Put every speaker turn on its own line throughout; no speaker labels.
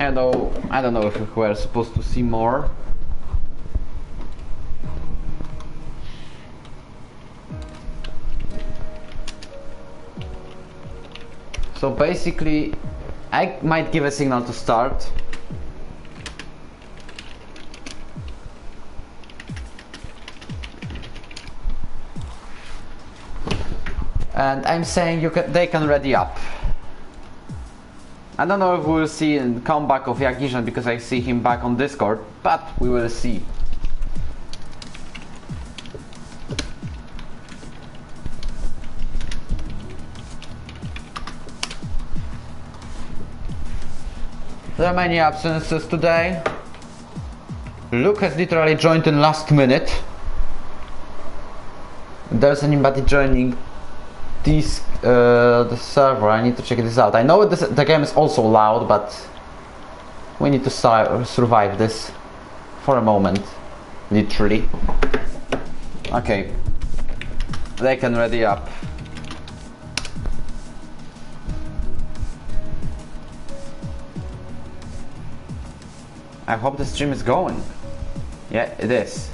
Although I don't know if we were supposed to see more. So basically, I might give a signal to start. And I'm saying they can ready up. I don't know if we'll see a comeback of Yagishan because I see him back on Discord, but we will see. There are many absences today. Luke has literally joined in last minute. If there's anybody joining the server, I need to check this out. I know the game is also loud, but we need to survive this for a moment, literally. Okay, they can ready up. I hope the stream is going. Yeah, it is.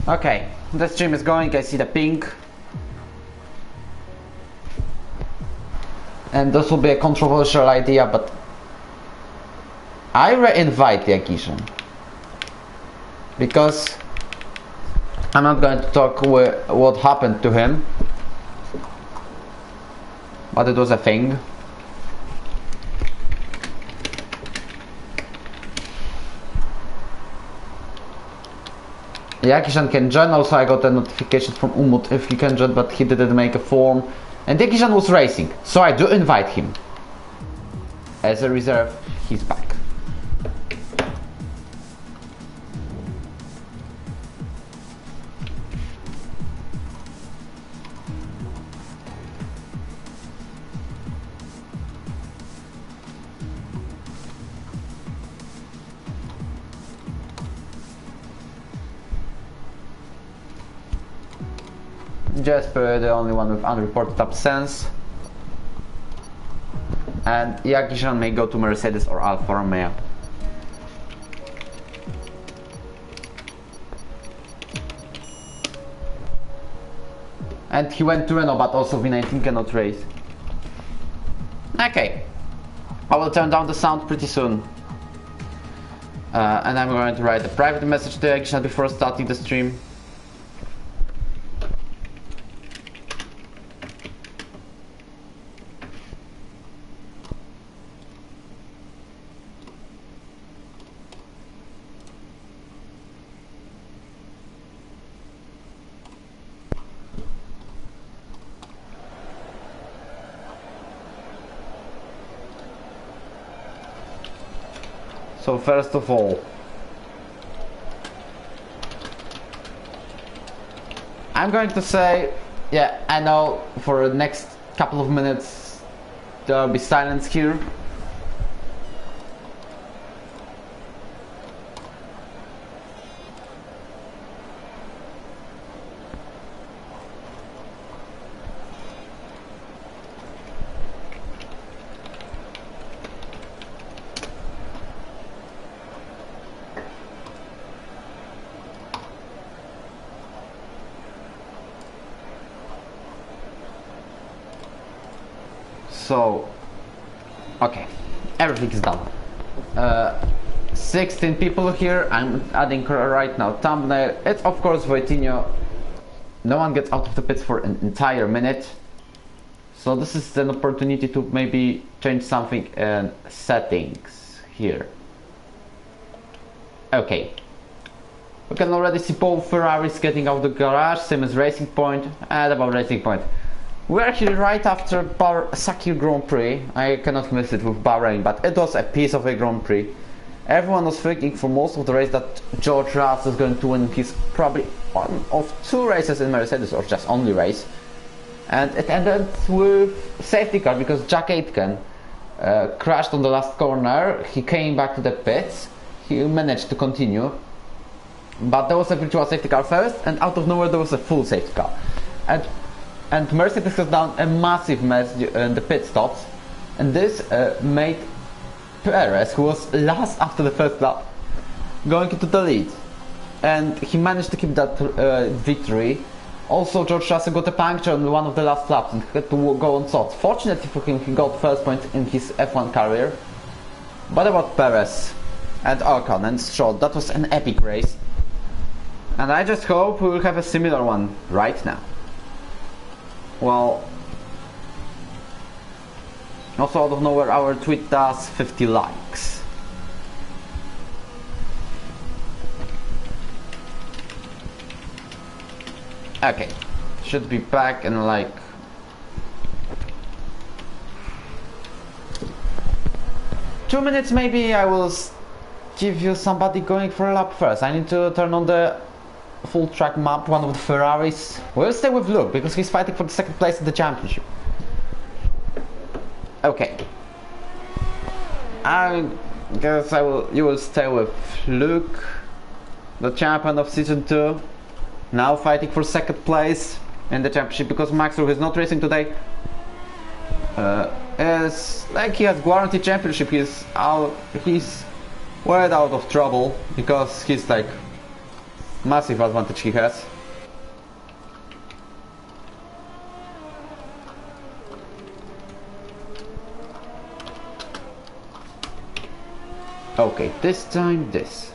Okay, the stream is going, I see the ping. And this will be a controversial idea, but I re-invite Yagishan. Because I'm not going to talk what happened to him, but it was a thing. Yagishan can join. Also, I got a notification from Umut if he can join, but he didn't make a form. And Yagishan was racing, so I do invite him. As a reserve, he's back. Jasper, the only one with unreported absence. And Yagishan may go to Mercedes or Alfa Romeo. And he went to Renault, but also V19 cannot race. Okay, I will turn down the sound pretty soon. And I'm going to write a private message to Yagishan before starting the stream. So first of all, I'm going to say, yeah, I know for the next couple of minutes there will be silence here. So, okay, everything is done. 16 people here. I'm adding right now thumbnail. It's of course Wojtinho. No one gets out of the pits for an entire minute. So this is an opportunity to maybe change something in settings here. Okay. We can already see both Ferraris getting out of the garage, same as Racing Point, and about Racing Point. We're actually right after Sakhir Grand Prix. I cannot miss it with Bahrain, but it was a piece of a Grand Prix. Everyone was thinking for most of the race that George Russell is going to win his probably one of two races in Mercedes, or just only race. And it ended with safety car because Jack Aitken crashed on the last corner. He came back to the pits. He managed to continue. But there was a virtual safety car first, and out of nowhere there was a full safety car. And Mercedes has done a massive mess in the pit stops. And this made Perez, who was last after the first lap, going into the lead. And he managed to keep that victory. Also, George Russell got a puncture on one of the last laps and had to go on softs. Fortunately for him, he got first point in his F1 career. But about Perez and Ocon and Stroll, that was an epic race. And I just hope we will have a similar one right now. Well, also out of nowhere our tweet does 50 likes. Okay, should be back in like 2 minutes maybe. I will give you somebody going for a lap first. I need to turn on the full track map, one of the Ferraris. We'll stay with Luke because he's fighting for the second place in the championship. Okay. I guess you will stay with Luke, the champion of season 2. Now fighting for second place in the championship because Max, who is not racing today, is like he has guaranteed championship. He's way out of trouble because he's like massive advantage he has. Okay, this time this.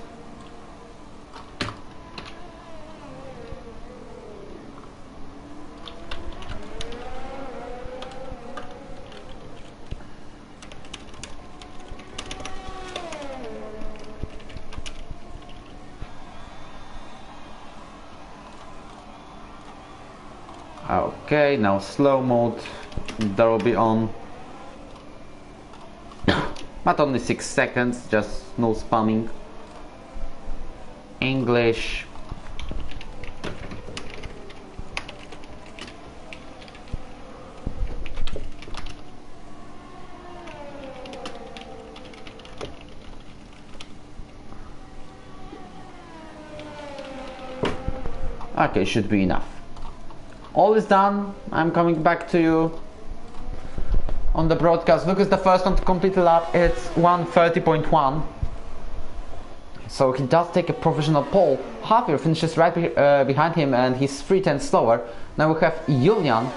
Okay, now slow mode, that will be on. But only 6 seconds, just no spamming. English. Okay, should be enough. All is done. I'm coming back to you on the broadcast. Luke is the first one to complete the lap. It's 1:30.1. So he does take a provisional pole. Sakhir finishes right behind him and he's 3 tenths slower. Now we have Julian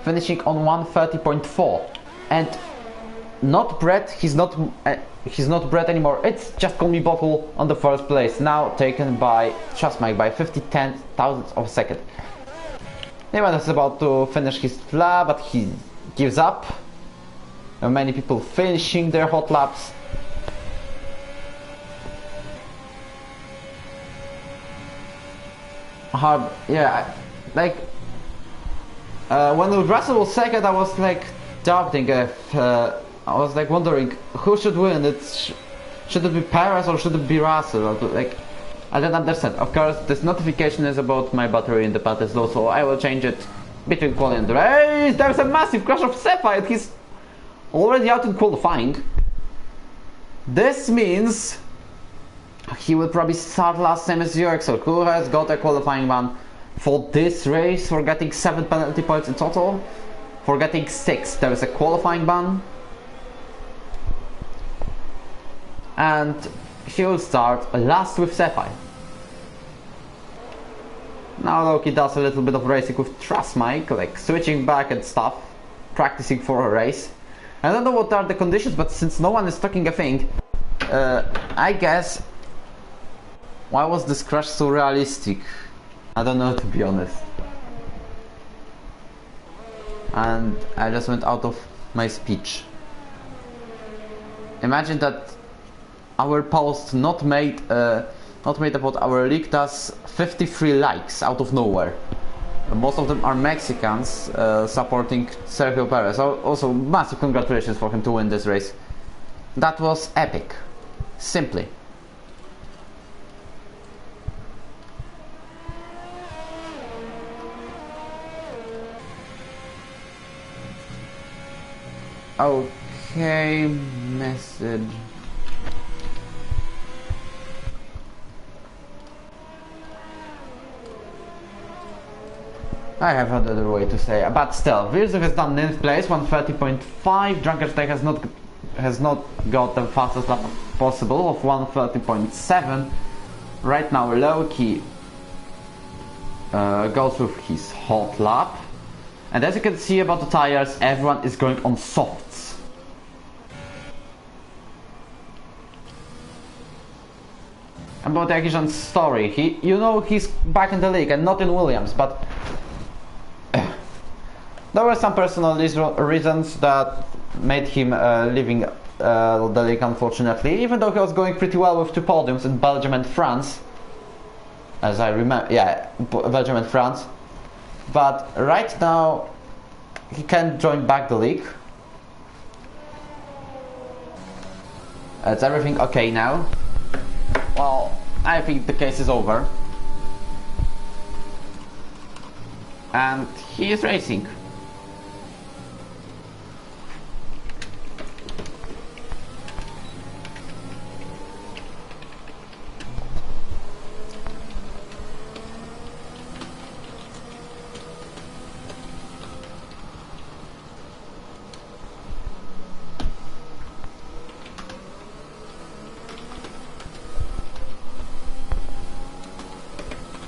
finishing on 1:30.4. And not Brett, he's not Brett anymore. It's just Call Me Bottle on the first place. Now taken by Chasmike by 50 thousandths of a second. Neyman is about to finish his lap, but he gives up. Many people finishing their hot laps. Yeah, like when Russell was second, I was like doubting if I was like wondering who should win. Should it be Perez or should it be Russell? Like, I don't understand. Of course, this notification is about my battery in the paddles though, so I will change it between quali and race. There's a massive crash of Sakhir. He's already out in qualifying. This means he will probably start last, same as Jörgsel, who has got a qualifying ban for this race for getting 7 penalty points in total. For getting 6, there is a qualifying ban. And he will start last with Sakhir. Now Loki does a little bit of racing with Trustmike, like switching back and stuff, practicing for a race. I don't know what are the conditions, but since no one is talking a thing, I guess, why was this crash so realistic? I don't know, to be honest. And I just went out of my speech. Imagine that our post not made about our league does 53 likes out of nowhere. Most of them are Mexicans supporting Sergio Perez. Also, massive congratulations for him to win this race. That was epic. Simply. Okay, message. I have another way to say, but still, Virzu has done 9th place, 130.5. Drunkerstech has not got the fastest lap possible of 130.7. Right now, Loki goes with his hot lap, and as you can see about the tires, everyone is going on softs. About Ekishan's story, he's back in the league and not in Williams, but there were some personal reasons that made him leaving the league, unfortunately, even though he was going pretty well with 2 podiums in Belgium and France. As I remember, yeah, Belgium and France. But right now, he can't join back the league. Is everything okay now? Well, I think the case is over. And he is racing.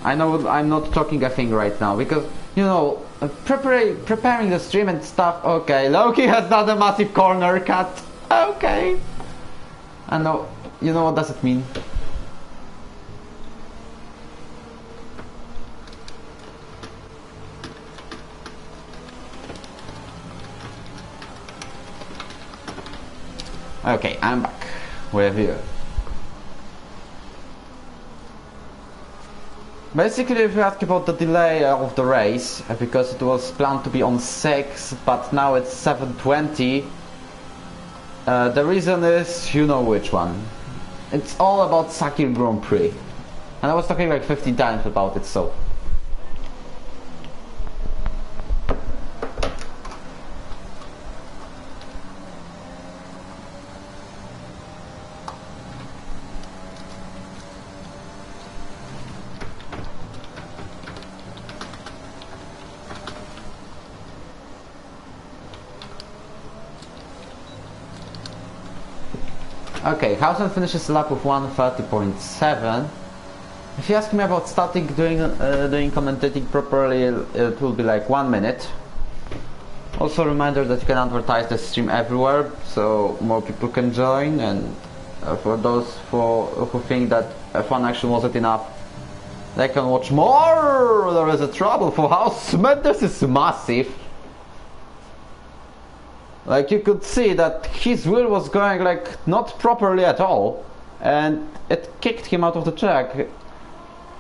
I know I'm not talking a thing right now because, preparing the stream and stuff. Okay, Loki has done a massive corner cut. Okay. I know, what does it mean? Okay, I'm back with you. Basically, if you ask about the delay of the race, because it was planned to be on 6, but now it's 7:20, the reason is, you know which one. It's all about Sakhir Grand Prix. And I was talking like 15 times about it, so... Okay, Hausen finishes the lap with 130.7. If you ask me about starting doing commentating properly, it will be like 1 minute. Also, reminder that you can advertise the stream everywhere, so more people can join. And for those who think that F1 action wasn't enough, they can watch more. There is a trouble for Houseman. This is massive. Like, you could see that his wheel was going like not properly at all, and it kicked him out of the track.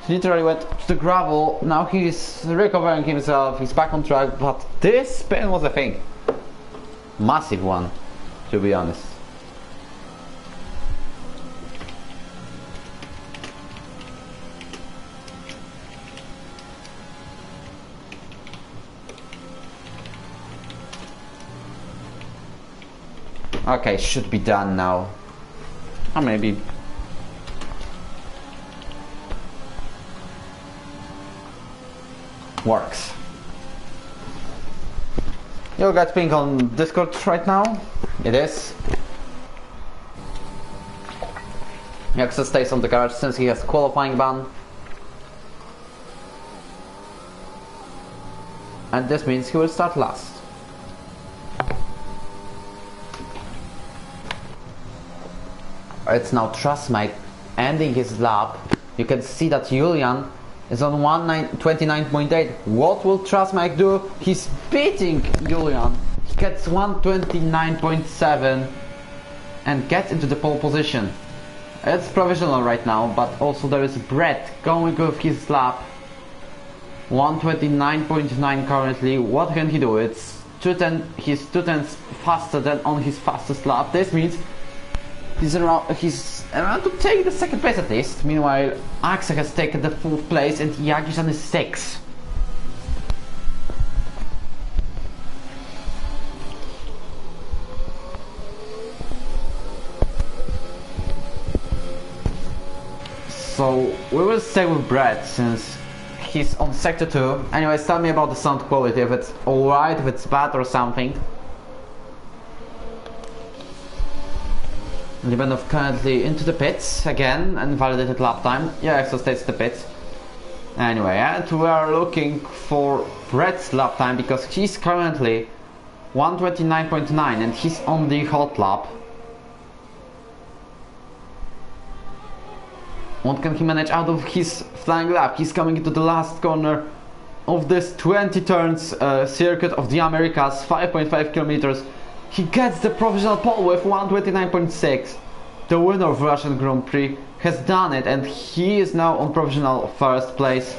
He literally went to the gravel. Now he's recovering himself, he's back on track, but this spin was a thing. Massive one, to be honest. Okay, should be done now. Or maybe... works. You got ping on Discord right now? It is. Yaxa stays on the garage since he has qualifying ban. And this means he will start last. It's now Trustmike ending his lap. You can see that Julian is on 29.8. What will Trustmike do? He's beating Julian. He gets 129.7 and gets into the pole position. It's provisional right now, but also there is Brett going with his lap. 129.9 currently. What can he do? It's 210. He's 2 tenths faster than on his fastest lap. This means he's around to take the second place at least. Meanwhile, Axel has taken the 4th place and Yagishan is 6th. So we will stay with Brett since he's on sector 2. Anyways, tell me about the sound quality, if it's alright, if it's bad or something. Libanov currently into the pits again and validated lap time. Yeah, exo states the pits. Anyway, and we are looking for Brett's lap time because he's currently 129.9 and he's on the hot lap. What can he manage out of his flying lap? He's coming into the last corner of this 20 turns circuit of the Americas, 5.5 kilometers. He gets the provisional pole with 129.6. The winner of Russian Grand Prix has done it and he is now on provisional first place.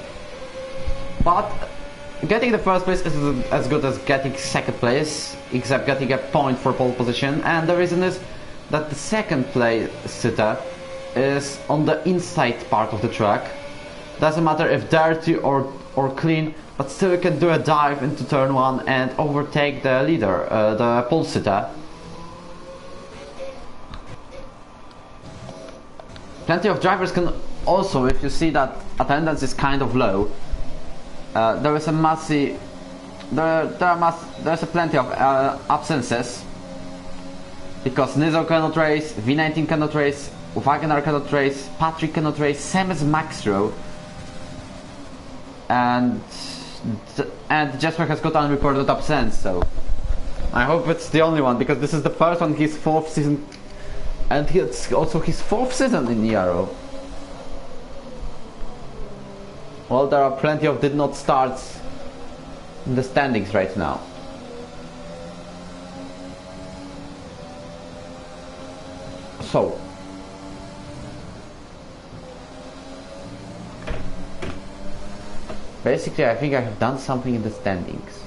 But getting the first place is as good as getting second place, except getting a point for pole position. And the reason is that the second place sitter is on the inside part of the track. Doesn't matter if dirty or clean, but still you can do a dive into turn 1 and overtake the leader, the pole sitter. Plenty of drivers can also, if you see that attendance is kind of low, there's a plenty of absences because Nizo cannot race, V19 cannot race, Wagner cannot race, Patrick cannot race, same as Maxro, and Jesper has got unreported absence. So I hope it's the only one because this is the first one, his 4th season, and it's also his 4th season in Yarrow. Well, there are plenty of did not starts in the standings right now. So basically I think I have done something in the standings,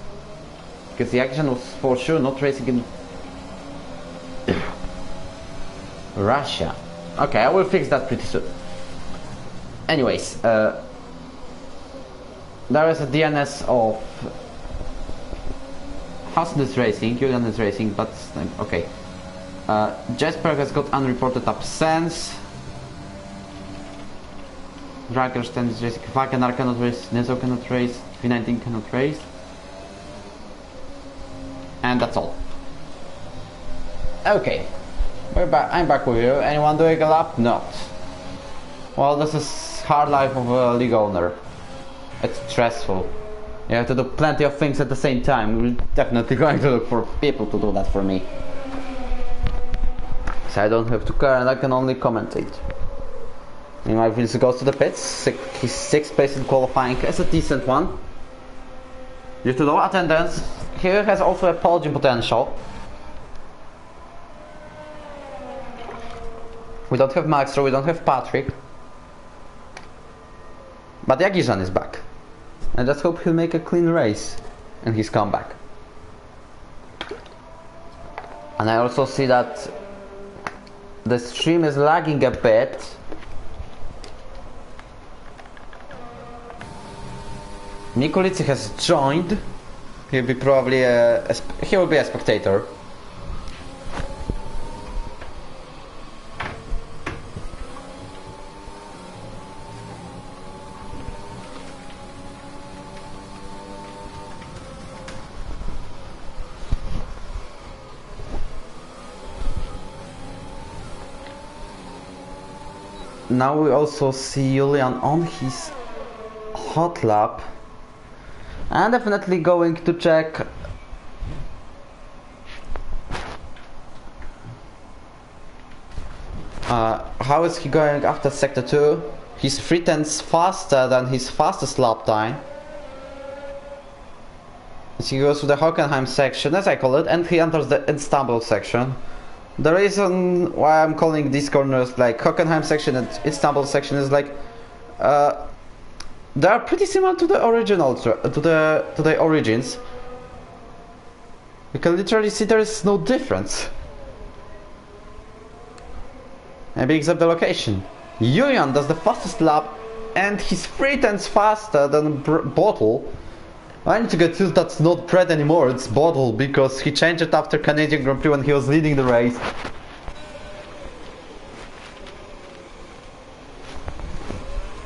because the action was for sure not racing in Russia. Okay, I will fix that pretty soon. Anyways, there is a DNS of Hasan is racing, Julian is racing, but okay. Jesper has got unreported absence. Dragerstein is racing, Wagner cannot race, Nezo cannot race, V19 cannot race. And that's all. Okay. I'm back with you. Anyone doing a lap? Not. Well, this is hard life of a league owner. It's stressful. You have to do plenty of things at the same time. We're definitely going to look for people to do that for me. So I don't have to care and I can only commentate. Meanwhile, Vince goes to the pits. His 6th place in qualifying is a decent one. Due to low attendance, he has also a podium potential. We don't have Maxro, we don't have Patrick. But Jagirzan is back. I just hope he'll make a clean race in his comeback. And I also see that the stream is lagging a bit. Mikulici has joined. He'll be probably he will be a spectator. Now we also see Julian on his hot lap. I'm definitely going to check how is he going after sector 2. He's 3/10 faster than his fastest lap time. He goes to the Hockenheim section, as I call it, and he enters the Istanbul section. The reason why I'm calling these corners like Hockenheim section and Istanbul section is like they are pretty similar to the original to the origins. You can literally see there is no difference. Maybe except the location. Julian does the fastest lap and he's 3/10 faster than Bottle. I need to get used that's not Brett anymore, it's Bottle, because he changed it after Canadian Grand Prix when he was leading the race.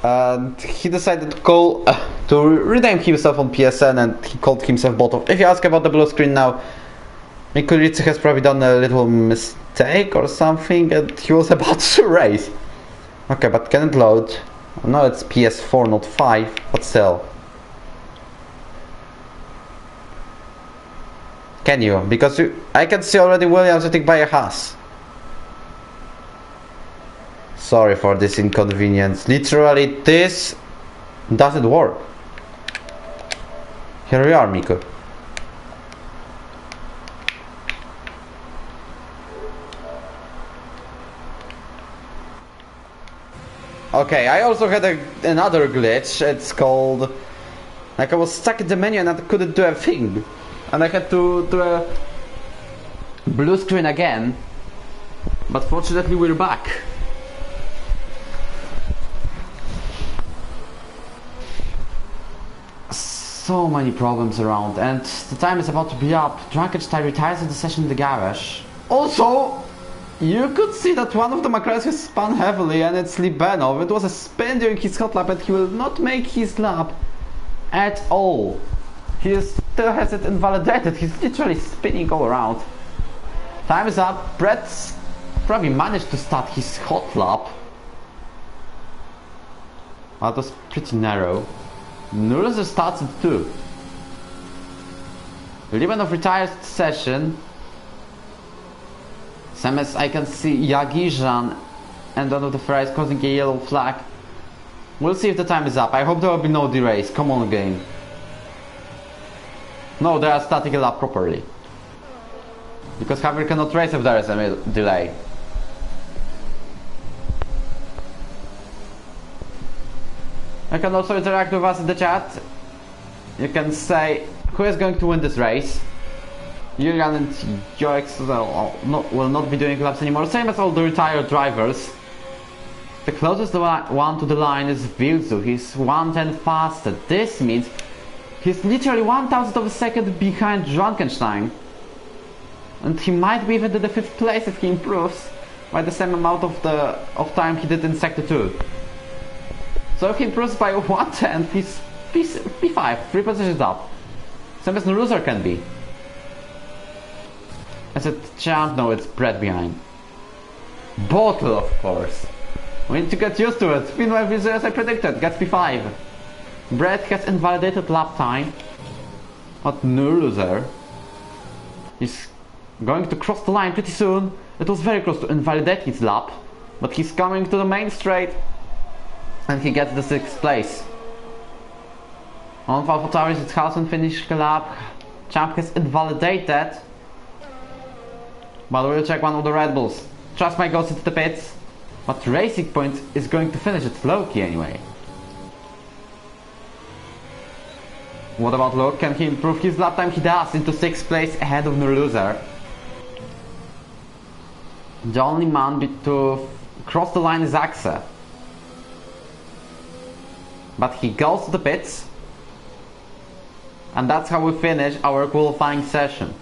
And he decided to rename himself on PSN, and he called himself Bottom. If you ask about the blue screen now, Mikulicy has probably done a little mistake or something, and he was about to race. Okay, but can it load? No, it's PS4, not 5, but still. Can you? Because I can see already William sitting by a Haas. Sorry for this inconvenience. Literally, this doesn't work. Here we are, Miku. Okay, I also had another glitch. It's called... Like I was stuck in the menu and I couldn't do a thing. And I had to do a blue screen again. But fortunately we're back. So many problems around, and the time is about to be up. Drunkenstein retires in the session in the garage. Also, you could see that one of the McLarens has spun heavily, and it's Libenov. It was a spin during his hot lap, and he will not make his lap at all. He still has it invalidated. He's literally spinning all around. Time is up. Brett's probably managed to start his hot lap. That was pretty narrow. Nurse starts at 2. Libenov retires the session. Same as I can see Jagirzan and one of the Ferraris causing a yellow flag. We'll see if the time is up. I hope there will be no derace. Come on game. No, they are starting a lap properly. Because Sakhir cannot race if there is a delay. You can also interact with us in the chat. You can say who is going to win this race. Julian and Joix will not be doing laps anymore, same as all the retired drivers. The closest one to the line is Vilzu. He's 1:10 faster. This means he's literally 1,000th of a second behind Drunkenstein. And he might be even in the 5th place if he improves by the same amount of time he did in Sector 2. So if he improves by 1/10, he's P5, 3 positions up. Same as the loser can be. As a champ, no, it's Brett behind. Bottle, of course. We need to get used to it. Meanwhile, Vizor, as I predicted, gets P5. Brett has invalidated lap time. But no loser. He's going to cross the line pretty soon. It was very close to invalidate his lap. But he's coming to the main straight. And he gets the 6th place. On AlphaTauri, it's Halson finished the lap. Champ has invalidated. But we'll check one of the Red Bulls. Trust my goes into the pits. But Racing Point is going to finish at Loki anyway. What about Luke? Can he improve his lap time? He does, into 6th place ahead of Nurluzer. The only man to cross the line is Axe. But he goes to the pits. And that's how we finish our qualifying session.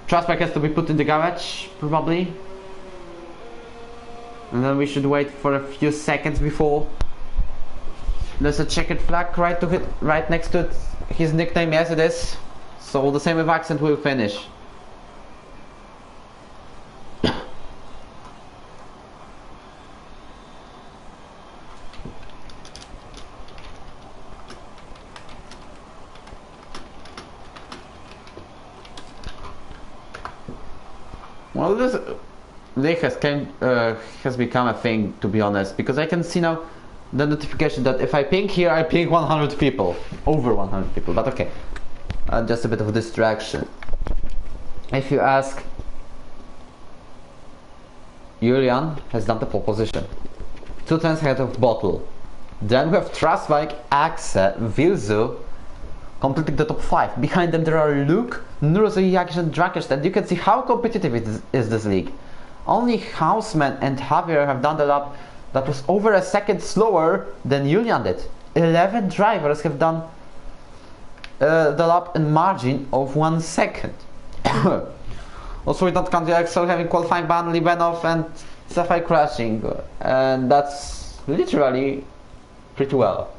Trustback has to be put in the garage, probably. And then we should wait for a few seconds before. There's a checkered flag right next to it. His nickname, yes it is. So the same with accent will finish. Well, this league has become a thing, to be honest, because I can see now the notification that if I ping here, I ping 100 people, over 100 people. But okay, just a bit of a distraction. If you ask, Julian has done the pole position, 2 tenths ahead of Bottle. Then we have Trustbike, Axe, Vilzu completing the top 5. Behind them there are Luke, Nurozoyak and Drakish, and you can see how competitive it is this league. Only Houseman and Javier have done the lap that was over a second slower than Julian did. 11 drivers have done the lap in margin of 1 second. Also, we don't count the Excel having qualifying ban, Libenov and Sakhir crashing, and that's literally pretty well.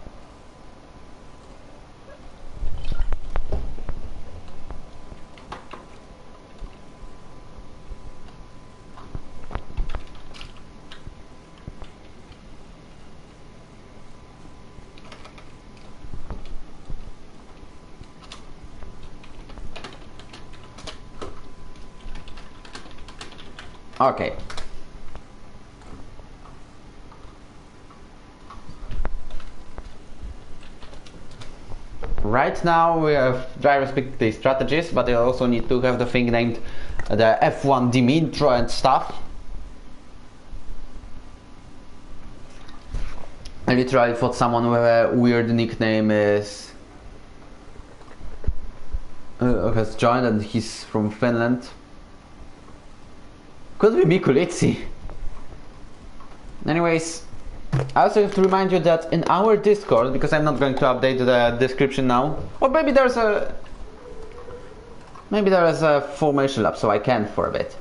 Okay. Right now we have drivers pick the strategies, but they also need to have the thing named the F1 Dimitro and stuff. I literally thought someone with a weird nickname has joined and he's from Finland. Could we be Kulitsi? Anyways, I also have to remind you that in our Discord, because I'm not going to update the description now, or maybe there is a formation lab, so I can for a bit.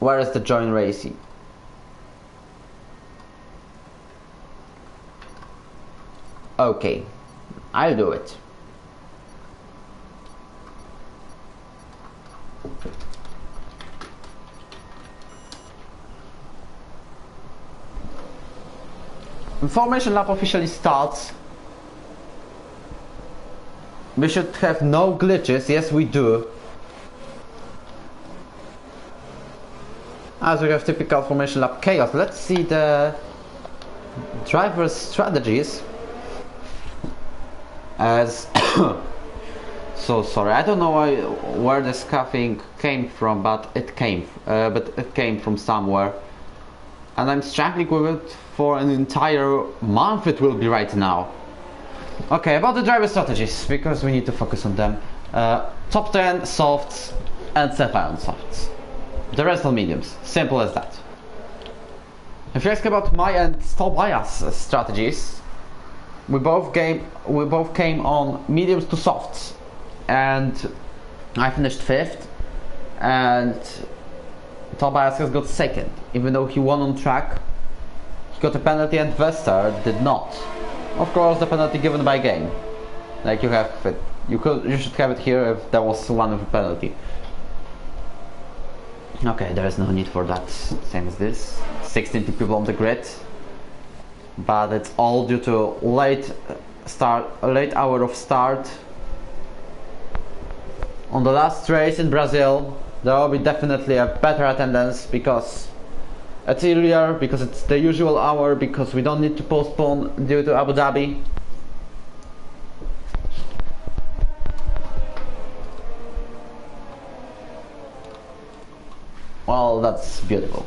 Where is the join racing? Okay, I'll do it. Formation lap officially starts. We should have no glitches. Yes, we do. As we have typical formation lap chaos. Let's see the driver's strategies. As so sorry, I don't know where the scuffing came from, but it came from somewhere, and I'm struggling with it for an entire month. It will be right now. Okay, about the driver strategies, because we need to focus on them. Top 10 softs and Sapphire softs. The rest are mediums. Simple as that. If you ask about my and Tobias strategies, we both came on mediums to softs, and I finished 5th, and Tobias has got 2nd, even though he won on track. He got a penalty and Vester did not. Of course, the penalty given by game. Like you have it, you should have it here if there was one with a penalty. Okay, there is no need for that. Same as this. 16 people on the grid, but it's all due to late hour of start. On the last race in Brazil, there will be definitely a better attendance because it's earlier, because it's the usual hour, because we don't need to postpone due to Abu Dhabi. Well, that's beautiful.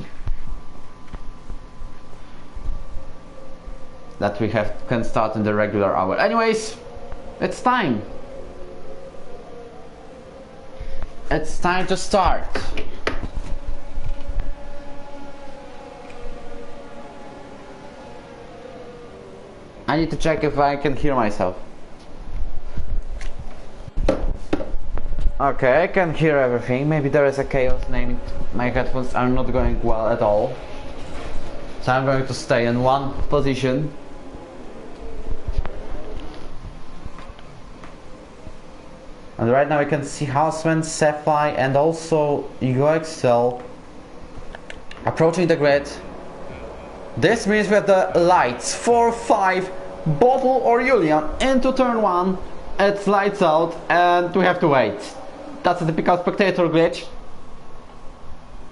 That we can start in the regular hour. Anyways, it's time. It's time to start. I need to check if I can hear myself. Okay, I can hear everything. Maybe there is a chaos named. My headphones are not going well at all. So I'm going to stay in one position. And right now we can see Houseman, Sapphire and also UXL approaching the grid. This means we have the lights 4, 5, Bottle or Julian into turn 1. It's lights out and we have to wait. That's a typical spectator glitch.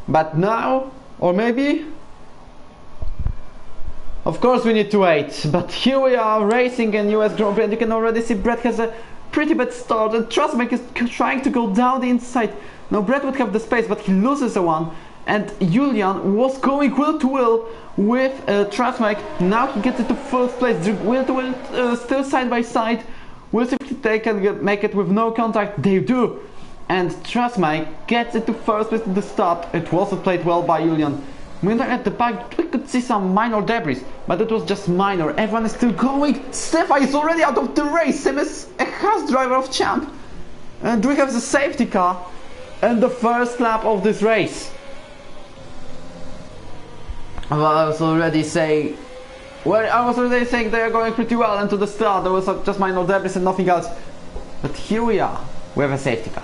But now, or maybe, of course we need to wait. But here we are racing in US Grand Prix and you can already see Brett has a pretty bad start and Trustmake is trying to go down the inside. Now Brett would have the space but he loses a one. And Julian was going wheel to wheel with Trustmake. Now he gets it to first place. Wheel to wheel still side by side. We'll see if they can make it with no contact. They do. And Trustmake gets it to first place at the start. It wasn't played well by Julian. Meanwhile at the back we could see some minor debris, but it was just minor. Everyone is still going. Stefan is already out of the race. Same as a Haas driver of Champ. And we have the safety car and the first lap of this race. Well, I was already saying... Well, I was already saying they are going pretty well into the start. There was just minor debris and nothing else. But here we are. We have a safety car.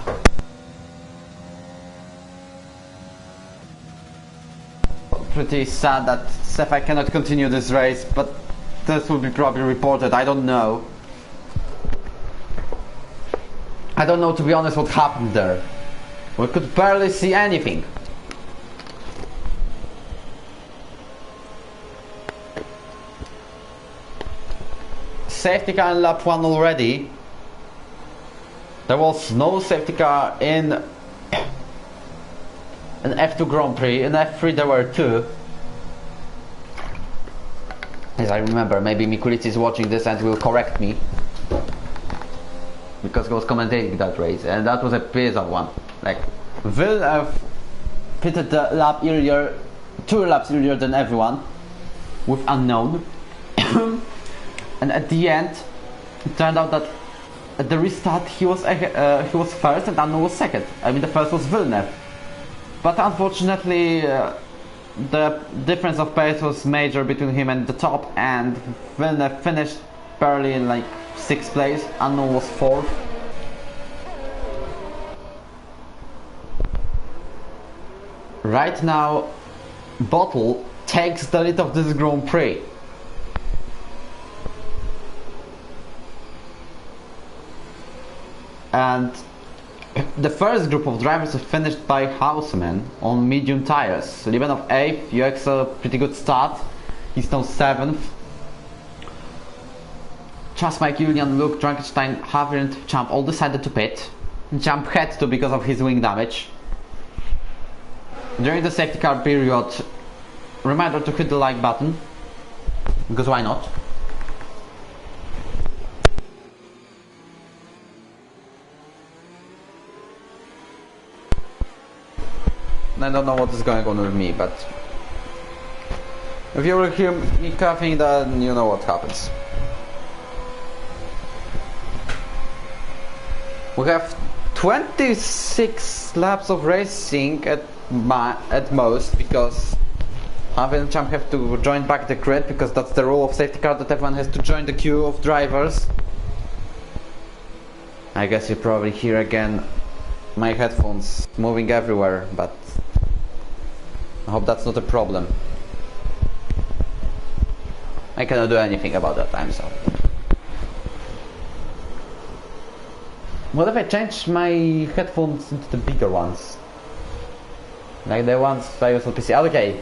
Pretty sad that Sakhir cannot continue this race, but this will be probably reported. I don't know. I don't know, to be honest, what happened there. We could barely see anything. Safety car in lap 1 already. There was no safety car in F2 Grand Prix. In F3 there were 2. As I remember, maybe Mikulic is watching this and will correct me, because he was commentating that race, and that was a bizarre one. Like, Villeneuve pitted the lap earlier, 2 laps earlier than everyone, with unknown. And at the end, it turned out that at the restart he was first and unknown was second. I mean, the first was Villeneuve. But unfortunately, the difference of pace was major between him and the top, and Villeneuve finished barely in like 6th place. Unknown was 4th. Right now, Bottle takes the lead of this Grand Prix. And the first group of drivers was finished by Houseman on medium tires. Libanov 8th, UX pretty good start. He's now 7th. Chas, Mike, Julian, Luke, Frankenstein, Haviland, Champ all decided to pit. Champ had to because of his wing damage. During the safety car period, reminder to hit the like button, because why not? I don't know what is going on with me, but if you will hear me coughing, then you know what happens. We have 26 laps of racing at most, because Javi and Champ have to join back the grid, because that's the rule of safety car, that everyone has to join the queue of drivers. I guess you probably hear again my headphones moving everywhere, but I hope that's not a problem. I cannot do anything about that, I'm sorry. What if I change my headphones into the bigger ones? Like the ones I use on PC. Okay,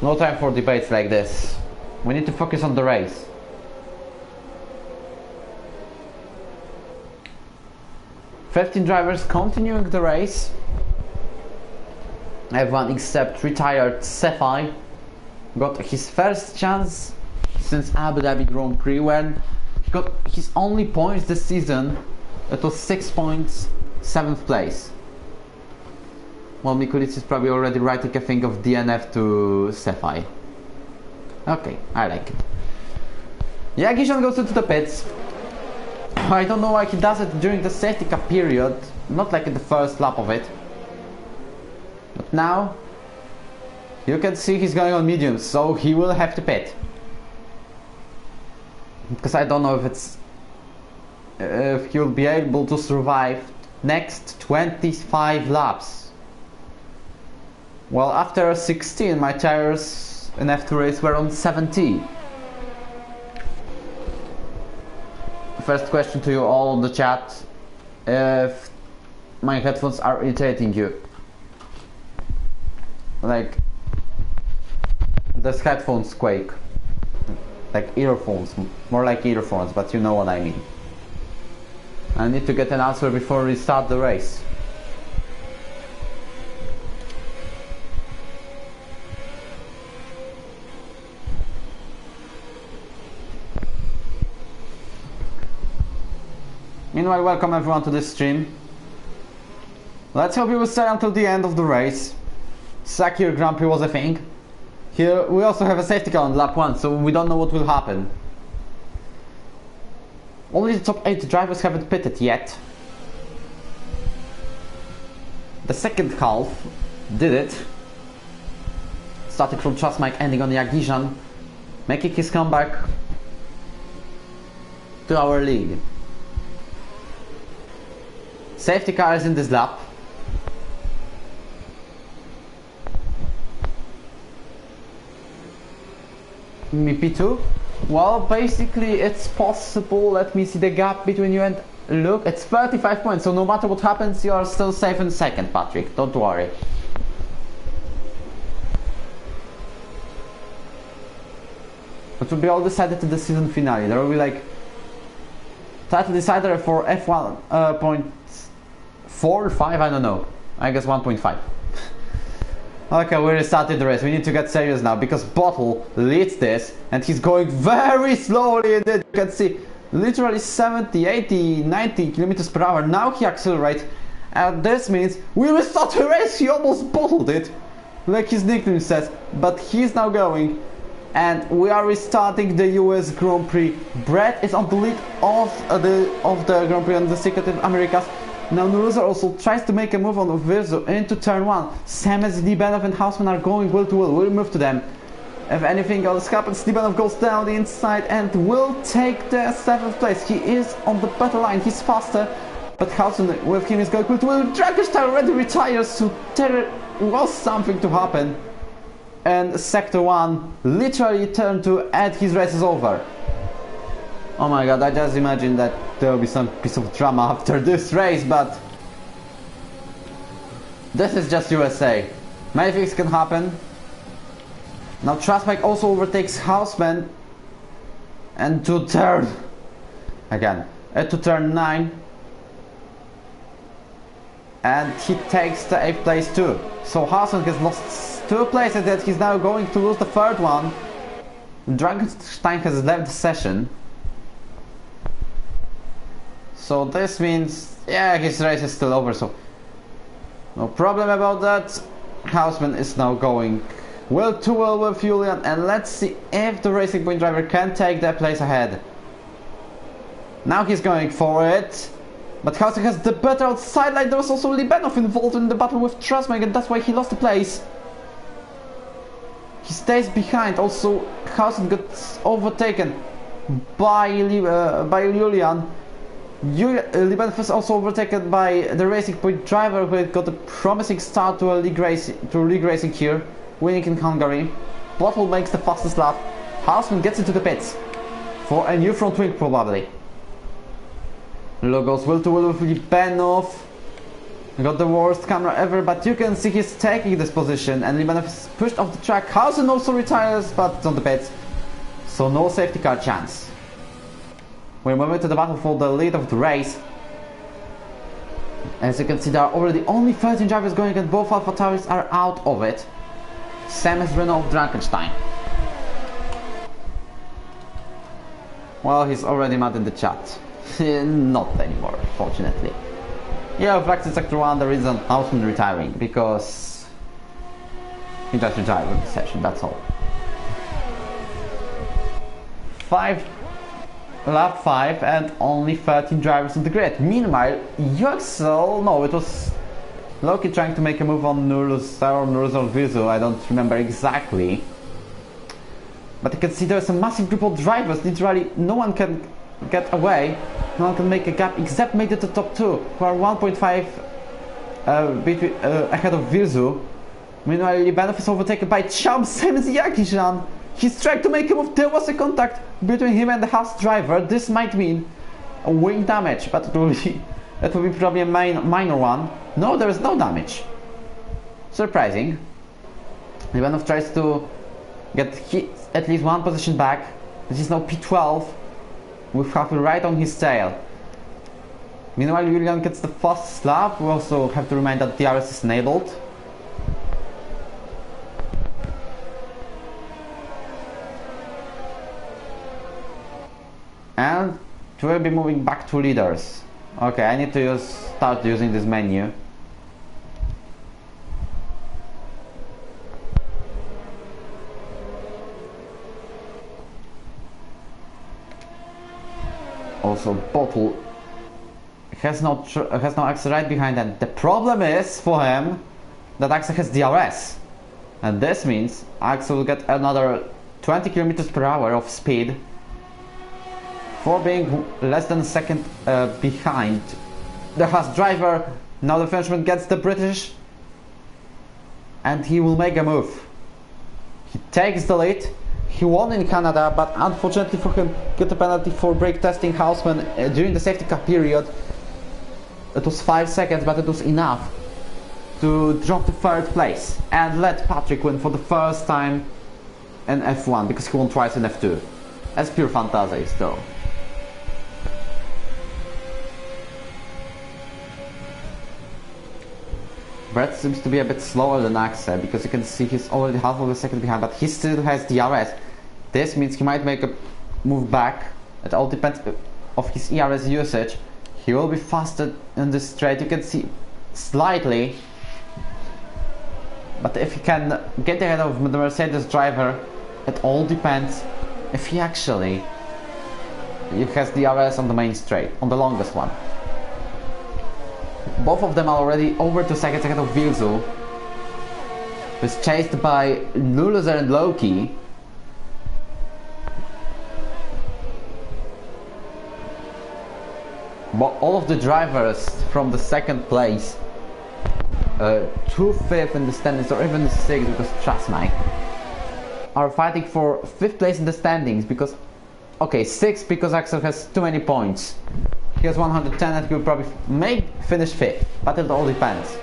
no time for debates like this. We need to focus on the race. "15 drivers continuing the race. Everyone except retired Sakhir got his first chance since Abu Dhabi Grand Prix, when he got his only points this season. It was 6 points, 7th place. Well, Mikulic is probably already writing a thing of DNF to Sakhir. Okay, I like it. Jagishan goes into the pits. I don't know why he does it during the safety car period, not like in the first lap of it. But now, you can see he's going on mediums, so he will have to pit. Because I don't know if he'll be able to survive next 25 laps. Well, after 16, my tires in F2 race were on 17. First question to you all in the chat: if my headphones are irritating you. Like, this headphones quake. Like earphones, more like earphones, but you know what I mean. I need to get an answer before we start the race. Meanwhile, welcome everyone to this stream. Let's hope you will stay until the end of the race. Sakhir Grand Prix was a thing. Here we also have a safety car on lap 1, so we don't know what will happen. Only the top 8 drivers haven't pitted yet. The second half did it. started from Trustmike, ending on Yagishan, making his comeback to our league. Safety car is in this lap. P2? Well, basically it's possible. Let me see the gap between you and Luke. It's 35 points, so no matter what happens, you are still safe in second, Patrick. Don't worry. It will be all decided in the season finale. There will be like title decider for F1 point 4 or 5, I don't know. I guess 1.5. Okay, we restarted the race. We need to get serious now because Bottle leads this and he's going very slowly. And you can see literally 70, 80, 90 kilometers per hour. Now he accelerates, and this means we restart the race. He almost bottled it, like his nickname says, but he's now going. And we are restarting the US Grand Prix. Brett is on the lead of the Grand Prix on the Secret of Americas. Now Nuruza also tries to make a move on Virzu into turn 1. Semes, Libanov and Hausman are going will to will. We'll move to them. If anything else happens, Libanov goes down the inside and will take the 7th place. He is on the better line. He's faster. But Hausman with him is going will to will. Dragonstein already retires, so there was something to happen. And Sector 1 literally turned to and his race is over. Oh my god, I just imagine that there will be some piece of drama after this race, but this is just USA. Many things can happen. Now Trustmike also overtakes Houseman and to turn again to turn 9, and he takes the 8th place too. So Houseman has lost 2 places that he's now going to lose the 3rd one. Dragonstein has left the session. So this means, yeah, his race is still over, so no problem about that. Houseman is now going will to will with Julian, and let's see if the Racing Point driver can take that place ahead. Now he's going for it, but Houseman has the better outside line. There was also Libanov involved in the battle with Trustmike, and that's why he lost the place. He stays behind. Also, Houseman gets overtaken by Julian. Libanov is also overtaken by the Racing Point driver, who got a promising start to league racing here, winning in Hungary. Bottle makes the fastest lap. Houseman gets into the pits for a new front wing probably. Logos will to will with Libanov. Got the worst camera ever, but you can see he's taking this position, and Libanov is pushed off the track. Houseman also retires, but it's on the pits, so no safety car chance. We're moving to the battle for the lead of the race. As you can see, there are already only 13 drivers going, and both AlphaTauris are out of it. Same as Renault Drakenstein. Well, he's already mad in the chat. Not anymore, fortunately. Yeah, in fact, in Sector 1 there is an Houseman retiring, because he just retired in the session, that's all. Lap 5 and only 13 drivers on the grid. Meanwhile, UXL, no, it was Loki trying to make a move on Nuruz Vizu, I don't remember exactly. But you can see there's a massive group of drivers, literally no one can get away, no one can make a gap except maybe the top 2, who are 1.5 ahead of Vizu. Meanwhile, Libanov is overtaken by Cham Semziakishan. He's trying to make a move. There was a contact between him and the Haas driver. This might mean a wing damage, but it will be probably a minor one. No, there is no damage. Surprising. Libanov tries to get at least one position back. This is now P12 with Sakhir right on his tail. Meanwhile, Julian gets the fastest lap. We also have to remind that DRS is enabled. And we'll be moving back to leaders. Okay, I need to start using this menu. Also, Bottle has no Axel right behind them. The problem is for him that Axel has DRS. And this means Axel will get another 20 kilometers per hour of speed for being less than a second behind the Haas driver. Now the Frenchman gets the British and he will make a move. He takes the lead. He won in Canada, but unfortunately for him, got a penalty for brake testing Houseman during the safety car period. It was 5 seconds, but it was enough to drop to 3rd place and let Patrick win for the first time in F1, because he won twice in F2. That's pure fantasy still. Brett seems to be a bit slower than Axel, because you can see he's already half of a second behind, but he still has DRS. This means he might make a move back. It all depends of his ERS usage. He will be faster in this straight, you can see slightly. But if he can get ahead of the Mercedes driver, it all depends if he actually has DRS on the main straight, on the longest one. Both of them are already over 2 seconds ahead of Vilzu, who is chased by Nuluzer and Loki. But all of the drivers from the 2nd place to 5th in the standings, or even 6th, because trust Mike, are fighting for 5th place in the standings, because, okay, 6th because Axel has too many points. He has 110 and he will probably finish 5th, but it all depends.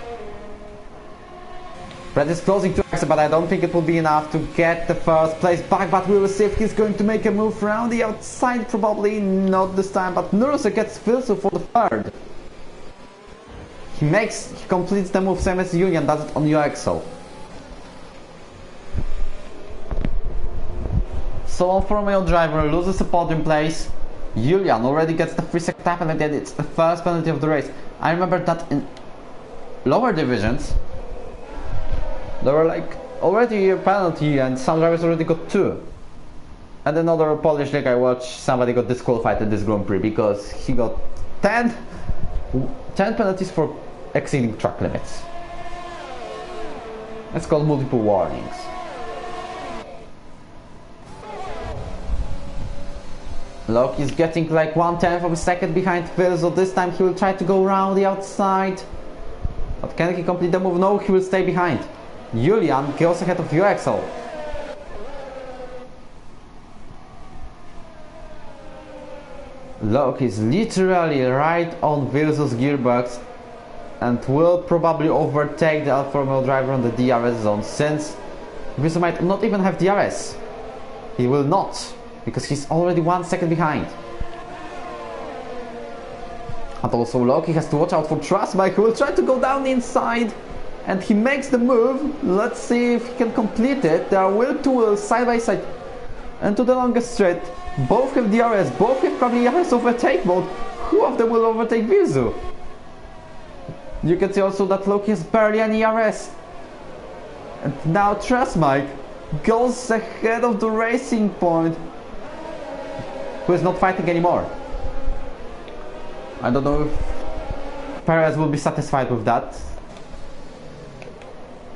Brett is closing to Axel, but I don't think it will be enough to get the 1st place back, but we will see if he's going to make a move around the outside, probably not this time, but Nurse gets Vilsu for the 3rd. He completes the move same as Julian does it on UXL. So Alfa Romeo driver loses a podium place. Julian already gets the 3-second penalty, and it's the 1st penalty of the race. I remember that in lower divisions there were like already a penalty and some drivers already got 2. And another Polish league I watched, somebody got disqualified at this Grand Prix because he got 10 penalties for exceeding track limits. It's called multiple warnings. Loki is getting like 1/10 of a second behind Phil, so this time he will try to go around the outside. But can he complete the move? No, he will stay behind. Julian goes ahead of UXL. Loki is literally right on Vilsu's gearbox and will probably overtake the Alfa Romeo driver on the DRS zone, since Vilsu might not even have DRS. He will not, because he's already 1 second behind. And also Loki has to watch out for Trustbike, who will try to go down the inside, and he makes the move. Let's see if he can complete it. There will 2 side by side into the longest straight. Both have DRS, both have probably ERS overtake mode. Who of them will overtake Vilsu? You can see also that Loki has barely any ERS. And now Trustbike goes ahead of the Racing Point, who is not fighting anymore. I don't know if Perez will be satisfied with that.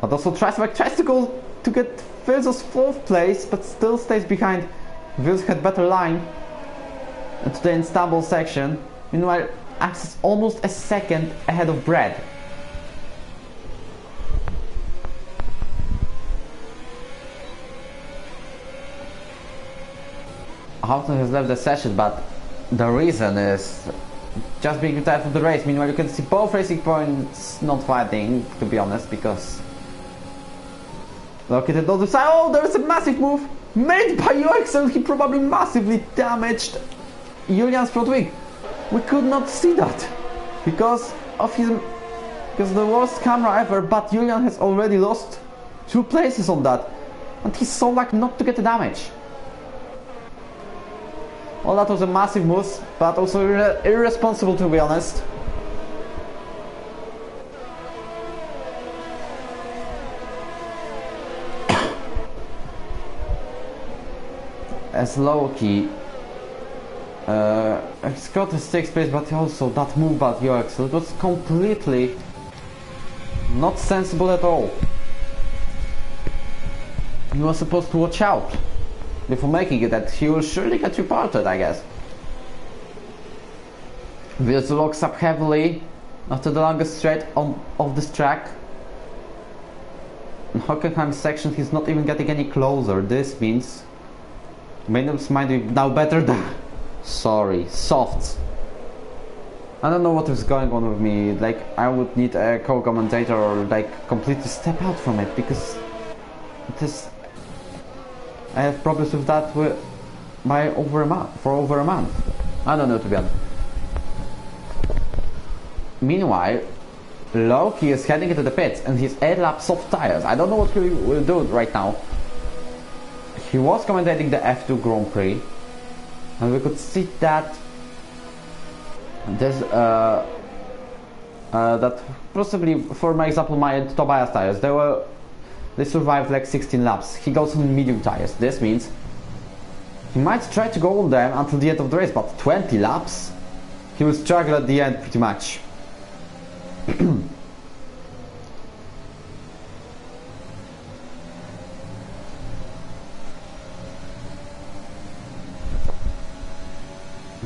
But also Trustbike tries to go to get Vilsu's 4th place, but still stays behind. Vilsu had better line into the Istanbul section. Meanwhile, Axe is almost a second ahead of Brad. Houghton has left the session, but the reason is just being retired from the race. Meanwhile, you can see both Racing Points not fighting, to be honest, because look at it on the side. Oh, there is a massive move made by UXL. He probably massively damaged Julian's front wing. We could not see that because the worst camera ever, but Julian has already lost 2 places on that, and he's so lucky not to get the damage. Well, that was a massive move, but also irresponsible, to be honest. As Loki he's got a 6th place, but also that move by UXL, it was completely not sensible at all. he was supposed to watch out before making it, that he will surely get reported, I guess. This locks up heavily after the longest straight of this track. In Hockenheim's section, he's not even getting any closer. This means Maynard's might be now better than softs. I don't know what is going on with me. Like, I would need a co-commentator or like completely step out from it, because I have problems with that for over a month. I don't know, to be honest. Meanwhile, Loki is heading into the pits and he's 8 laps soft tires. I don't know what he will do right now. He was commentating the F2 Grand Prix, and we could see that there's that possibly, for my example, my Tobias tires, they survived like 16 laps. He goes on medium tires. This means he might try to go on them until the end of the race, but 20 laps, he will struggle at the end pretty much.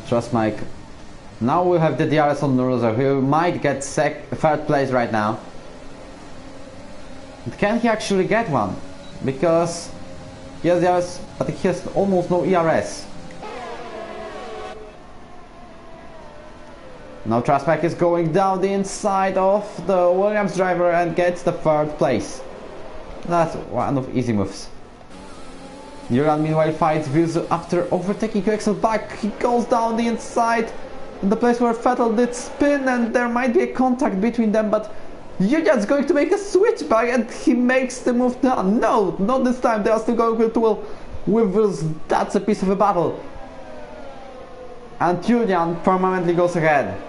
Trust Mike. Now we have the DRS on Nuruza, who might get third place right now. But can he actually get one? Because he has DRS, but he has almost no ERS. Now Trustback is going down the inside of the Williams driver and gets the third place. That's one of easy moves. Juran meanwhile fights Vilzu after overtaking UXL back. He goes down the inside in the place where Vettel did spin, and there might be a contact between them, but Julian's going to make a switch back and he makes the move down. No, not this time. They are still going with Vilzu. That's a piece of a battle. And Julian permanently goes ahead.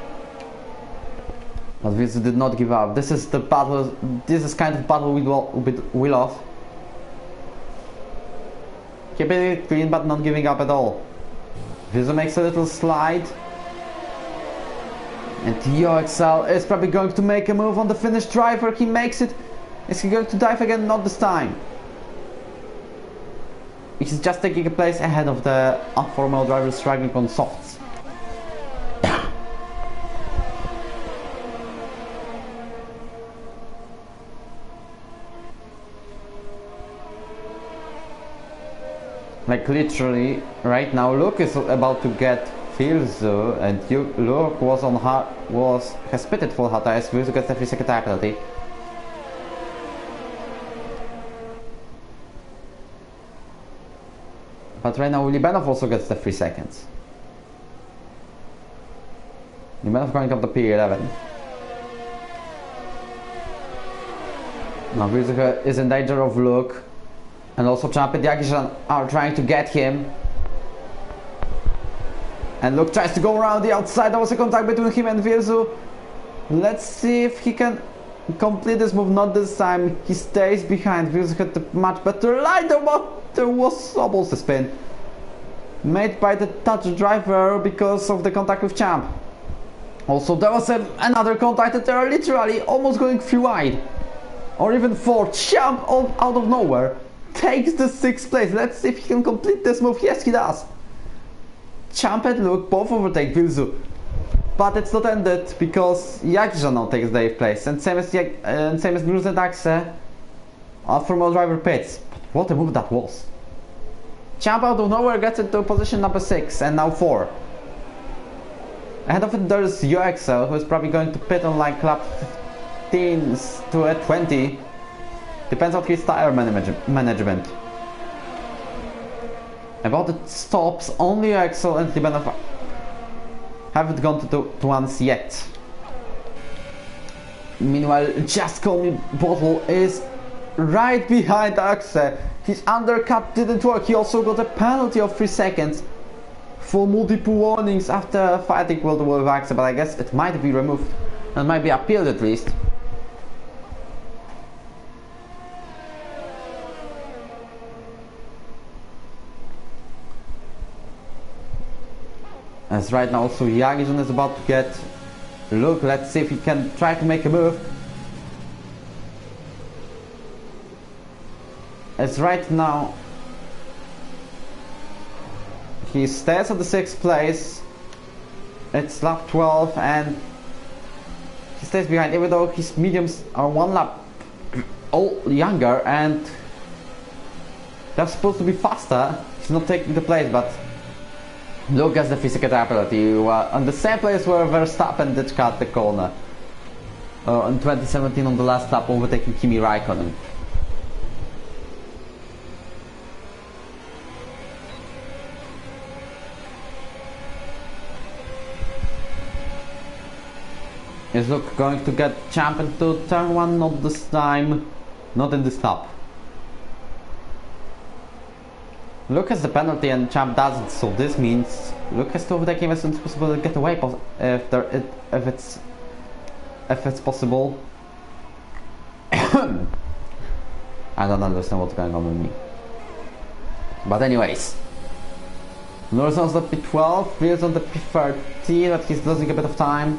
But Vilzu did not give up. This is the battle. This is kind of battle we love. Keeping it clean but not giving up at all. Vilzu makes a little slide. And UXL is probably going to make a move on the Finnish driver. He makes it. Is he going to dive again? Not this time. He's just taking a place ahead of the Alfa Romeo driver struggling on softs. Like literally, right now, Luke is about to get Vilzu, and Luke has pitted full hot tires. Vilzu gets the 3-second tire penalty. But right now, Libanov also gets the 3 seconds. Libanov going up the P11. Now Vilzu is in danger of Luke. And also Champ and Yagishan are trying to get him. And Luke tries to go around the outside. There was a contact between him and Vilzu. Let's see if he can complete this move. Not this time. He stays behind. Vilzu had a much better line, but there was almost a spin made by the touch driver because of the contact with Champ. Also, there was another contact that they are literally almost going 3 wide. Or even 4. Champ out of nowhere takes the 6th place. Let's see if he can complete this move. Yes, he does. Champ and Luke both overtake Vilzu, but it's not ended because Yagisha now takes the 8th place, and same as Gruz and Axe, Alfa Romeo driver pits. But what a move that was! Champ out of nowhere gets into position number 6 and now 4. Ahead of it there's UXL, who is probably going to pit on like lap 15 to 20. Depends on his tire management. About the stops, only Axel and Libanov haven't gone to once yet. Meanwhile, Just Call Me Bottle is right behind Axel. His undercut didn't work. He also got a penalty of 3 seconds for multiple warnings after fighting with Axel, but I guess it might be removed and might be appealed at least. As right now also Yagishan is about to get Luke. Let's see if he can try to make a move. as right now he stays at the 6th place. It's lap 12 and he stays behind, even though his mediums are 1 lap younger and they're supposed to be faster. He's not taking the place, but look at the physicality. On the same place where Verstappen did cut the corner in 2017 on the last lap, overtaking Kimi Raikkonen. Is Luke going to get Champ into turn 1? Not this time. Not in this lap. Luke has the penalty and Champ doesn't, so this means Luke has to overtake him as soon as possible and get away if it's possible. I don't understand what's going on with me. But anyways. Norris on the P12, Fields on the P13, but he's losing a bit of time.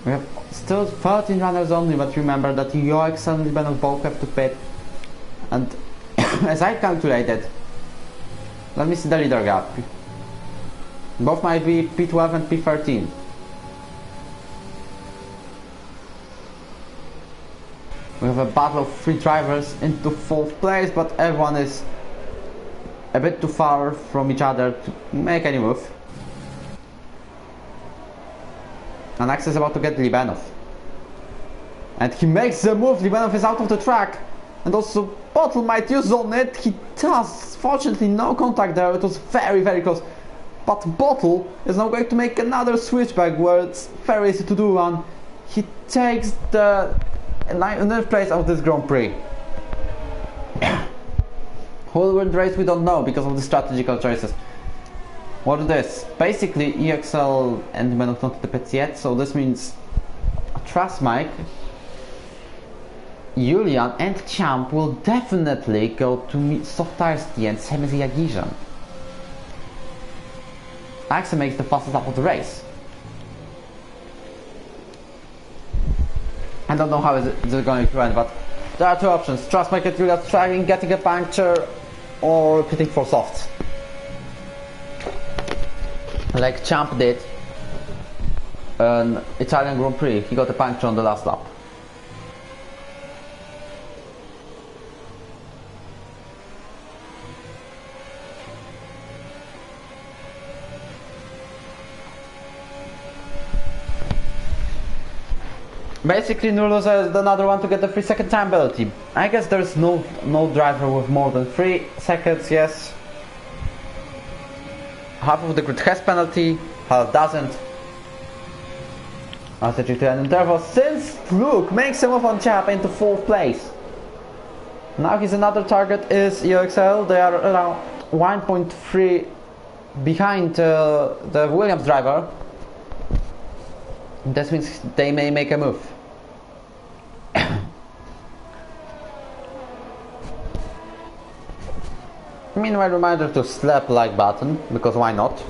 We have still 13 runners only, but remember that UXL and Libanov both have to pit. And as I calculated, let me see the leader gap. Both might be P12 and P13. We have a battle of 3 drivers into 4th place, but everyone is a bit too far from each other to make any move. And Max is about to get Libanov. And he makes the move. Libanov is out of the track. And also Bottle might use on it. He does. Fortunately no contact there. It was very, very close. But Bottle is now going to make another switchback where it's very easy to do one. He takes the 9th place of this Grand Prix. Who will win the race we don't know because of the strategical choices. What is this? Basically EXL and Libanov not at the pits yet, so this means Trust Mike, Julian and Champ will definitely go to meet soft tires at the end, same as Jagirzan. Axel makes the fastest lap of the race. I don't know how it's going to end, but there are 2 options. Trust Mike and Julian trying getting a puncture or pitting for softs. Like Champ did an Italian Grand Prix, he got a puncture on the last lap. Basically Nuloza is another one to get the 3-second time penalty. I guess there's no driver with more than 3 seconds, yes. Half of the grid has penalty, half doesn't. After GT interval, since Luke makes a move on Champ into 4th place. Now his another target is EXL. They are around 1.3 behind the Williams driver. That means they may make a move. Meanwhile, reminder to slap like button, because why not?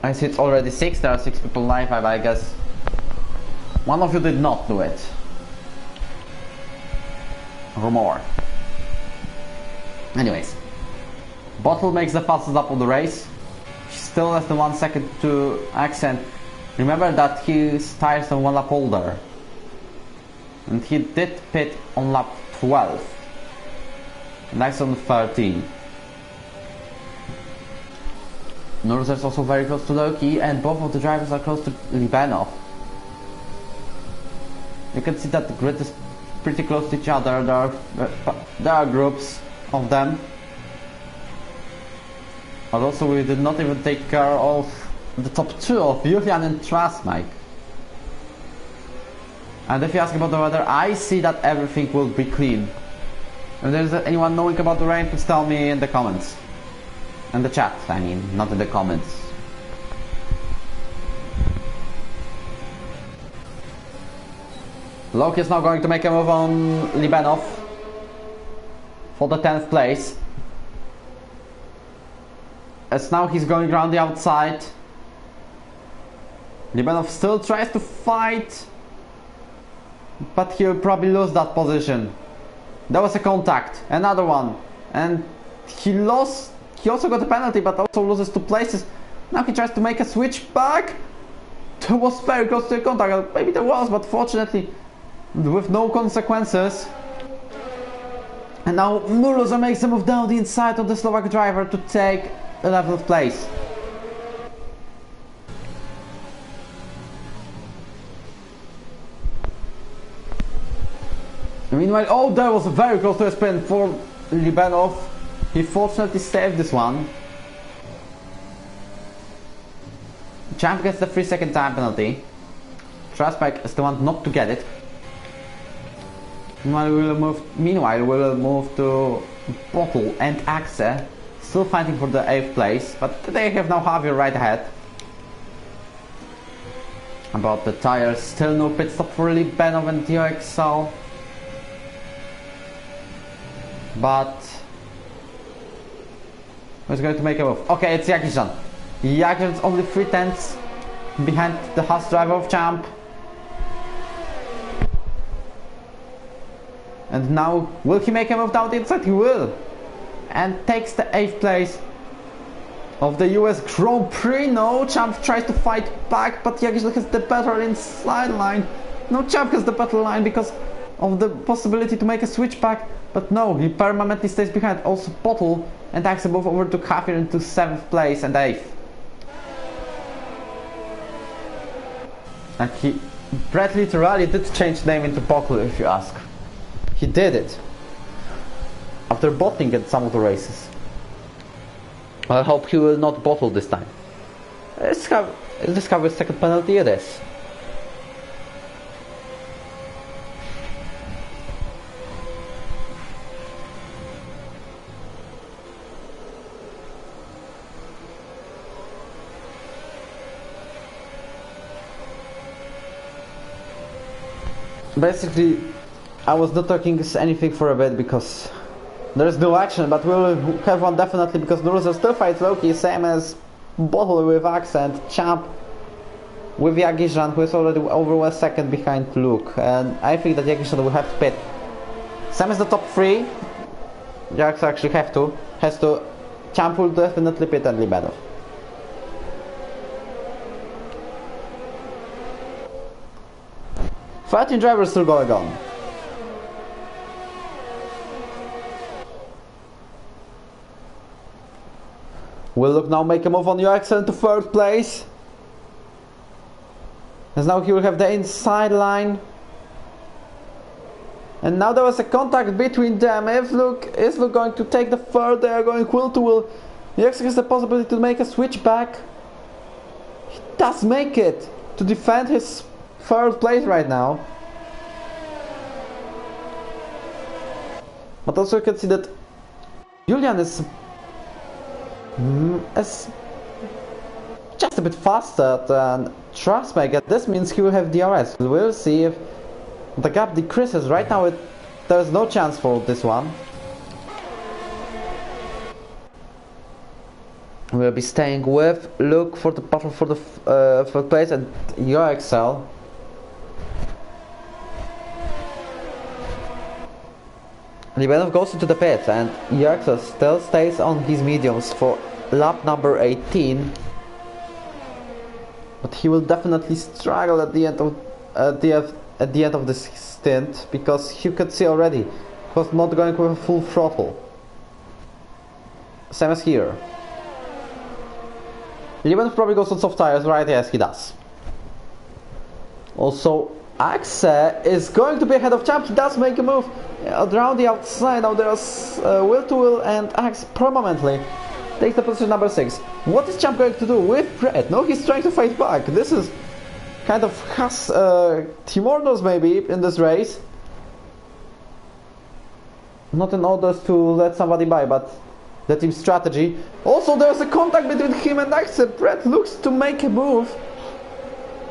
I see it's already 6, there are 6 people live, I guess one of you did not do it. Or more. Anyways. Bottle makes the fastest lap of the race. He still has the 1 second to accent. Remember that his tires are 1 lap older. And he did pit on lap 12. Next on 13. Norris is also very close to Loki, and both of the drivers are close to Libanov. You can see that the grid is pretty close to each other. There are groups of them. But also we did not even take care of the top 2 of Julian and Trasmike. And if you ask about the weather, I see that everything will be clean. If there's anyone knowing about the rain, please tell me in the comments. In the chat, I mean, not in the comments. Loki is now going to make a move on Libanov for the 10th place. As now he's going around the outside. Libanov still tries to fight, but he'll probably lose that position. There was a contact, another one, and he lost. He also got a penalty, but also loses 2 places. Now he tries to make a switch back. There was very close to a contact. Maybe there was, but fortunately with no consequences. And now Muloza makes a move down the inside of the Slovak driver to take 11th place. Meanwhile, oh, there was very close to a spin for Libanov. He fortunately saved this one. Champ gets the 3-second time penalty. Trasbach is the one not to get it. Meanwhile, we'll move to Bottle and Axe, still fighting for the 8th place, but they have now Javier right ahead. About the tires, still no pit stop for Libanov and DXL. But who's going to make a move? Okay, it's Jakishan. Jakishan's only 3/10 behind the Haas driver of Champ. And now, will he make a move down the inside? He will. And takes the 8th place of the US Grand Prix. No, Champ tries to fight back, but Jakishan has the better inside line. No, Champ has the better line because of the possibility to make a switch back. But no, he permanently stays behind. Also Bottle and Axe move over to Javier into 7th place and 8th. And Brett literally did change name into Bottle, if you ask. He did it after bottling at some of the races. I hope he will not bottle this time. Is this Javier's second penalty? It is. Basically, I was not talking anything for a bit because there is no action, but we'll have one definitely because Nuruza still fights Loki, same as Bottle with Accent, Champ with Jagishan, who is already over 1 second behind Luke, and I think that Jagishan will have to pit. Sam is the top 3, Jax actually has to, Champ will definitely pit and Libanov. Fighting drivers still going on. Will Luke now make a move on UXL into 3rd place? As now he will have the inside line. And now there was a contact between them. Is Luke going to take the 3rd? They are going wheel to wheel. UXL has the possibility to make a switch back. He does make it to defend his 3rd place right now. But also you can see that Julian is just a bit faster than Trasbach. This means he will have DRS. We'll see if the gap decreases. Right now there is no chance for this one. We'll be staying with Luke for the battle for the 3rd place and UXL. Libanov goes into the pit and UXL still stays on his mediums for lap number 18. But he will definitely struggle at the end of this stint because you could see already he was not going with a full throttle. Same as here. Libanov probably goes on soft tires, right? Yes, he does. Also, Axe is going to be ahead of Champ. He does make a move around the outside. Now there's wheel to wheel and Axe permanently takes the position number 6. What is Champ going to do with Brett? No, he's trying to fight back. This is kind of has team orders maybe in this race. Not in orders to let somebody by, but the team strategy. Also, there's a contact between him and Axe. Brett looks to make a move.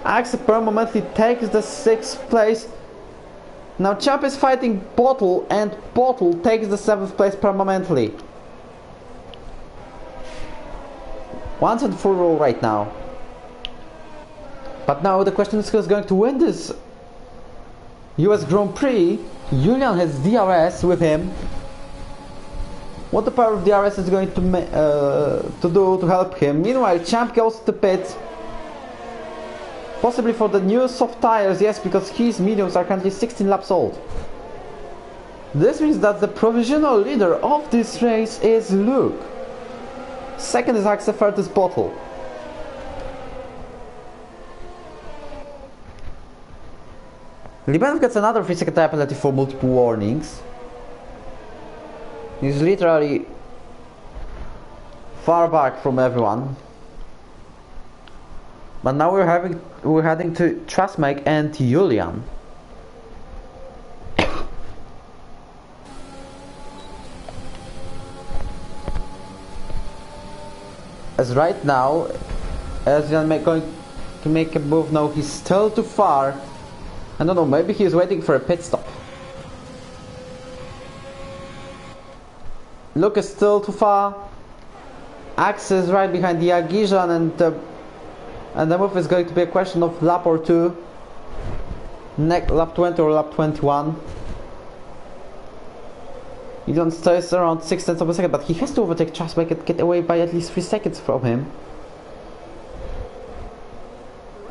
Axe permanently takes the 6th place. Now Champ is fighting Bottle and Bottle takes the 7th place permanently. Once and for all right now. But now the question is who's going to win this US Grand Prix. Julian has DRS with him. What the power of DRS is going to do to help him. Meanwhile, Champ goes to the pit. Possibly for the new soft tires, yes, because his mediums are currently 16 laps old. This means that the provisional leader of this race is Luke. Second is Axel, third is Bottle. Libanov gets another 3-second tire penalty for multiple warnings. He's literally far back from everyone. But now we're heading to Trasmek and Julian. As right now, as Julian going to make a move now, he's still too far. I don't know, maybe he's waiting for a pit stop. Luke is still too far. Axe is right behind the Agizan, and the move is going to be a question of lap or two. Lap 20 or lap 21. He don't stays around 6 tenths of a second, but he has to overtake Trasmek and get away by at least 3 seconds from him.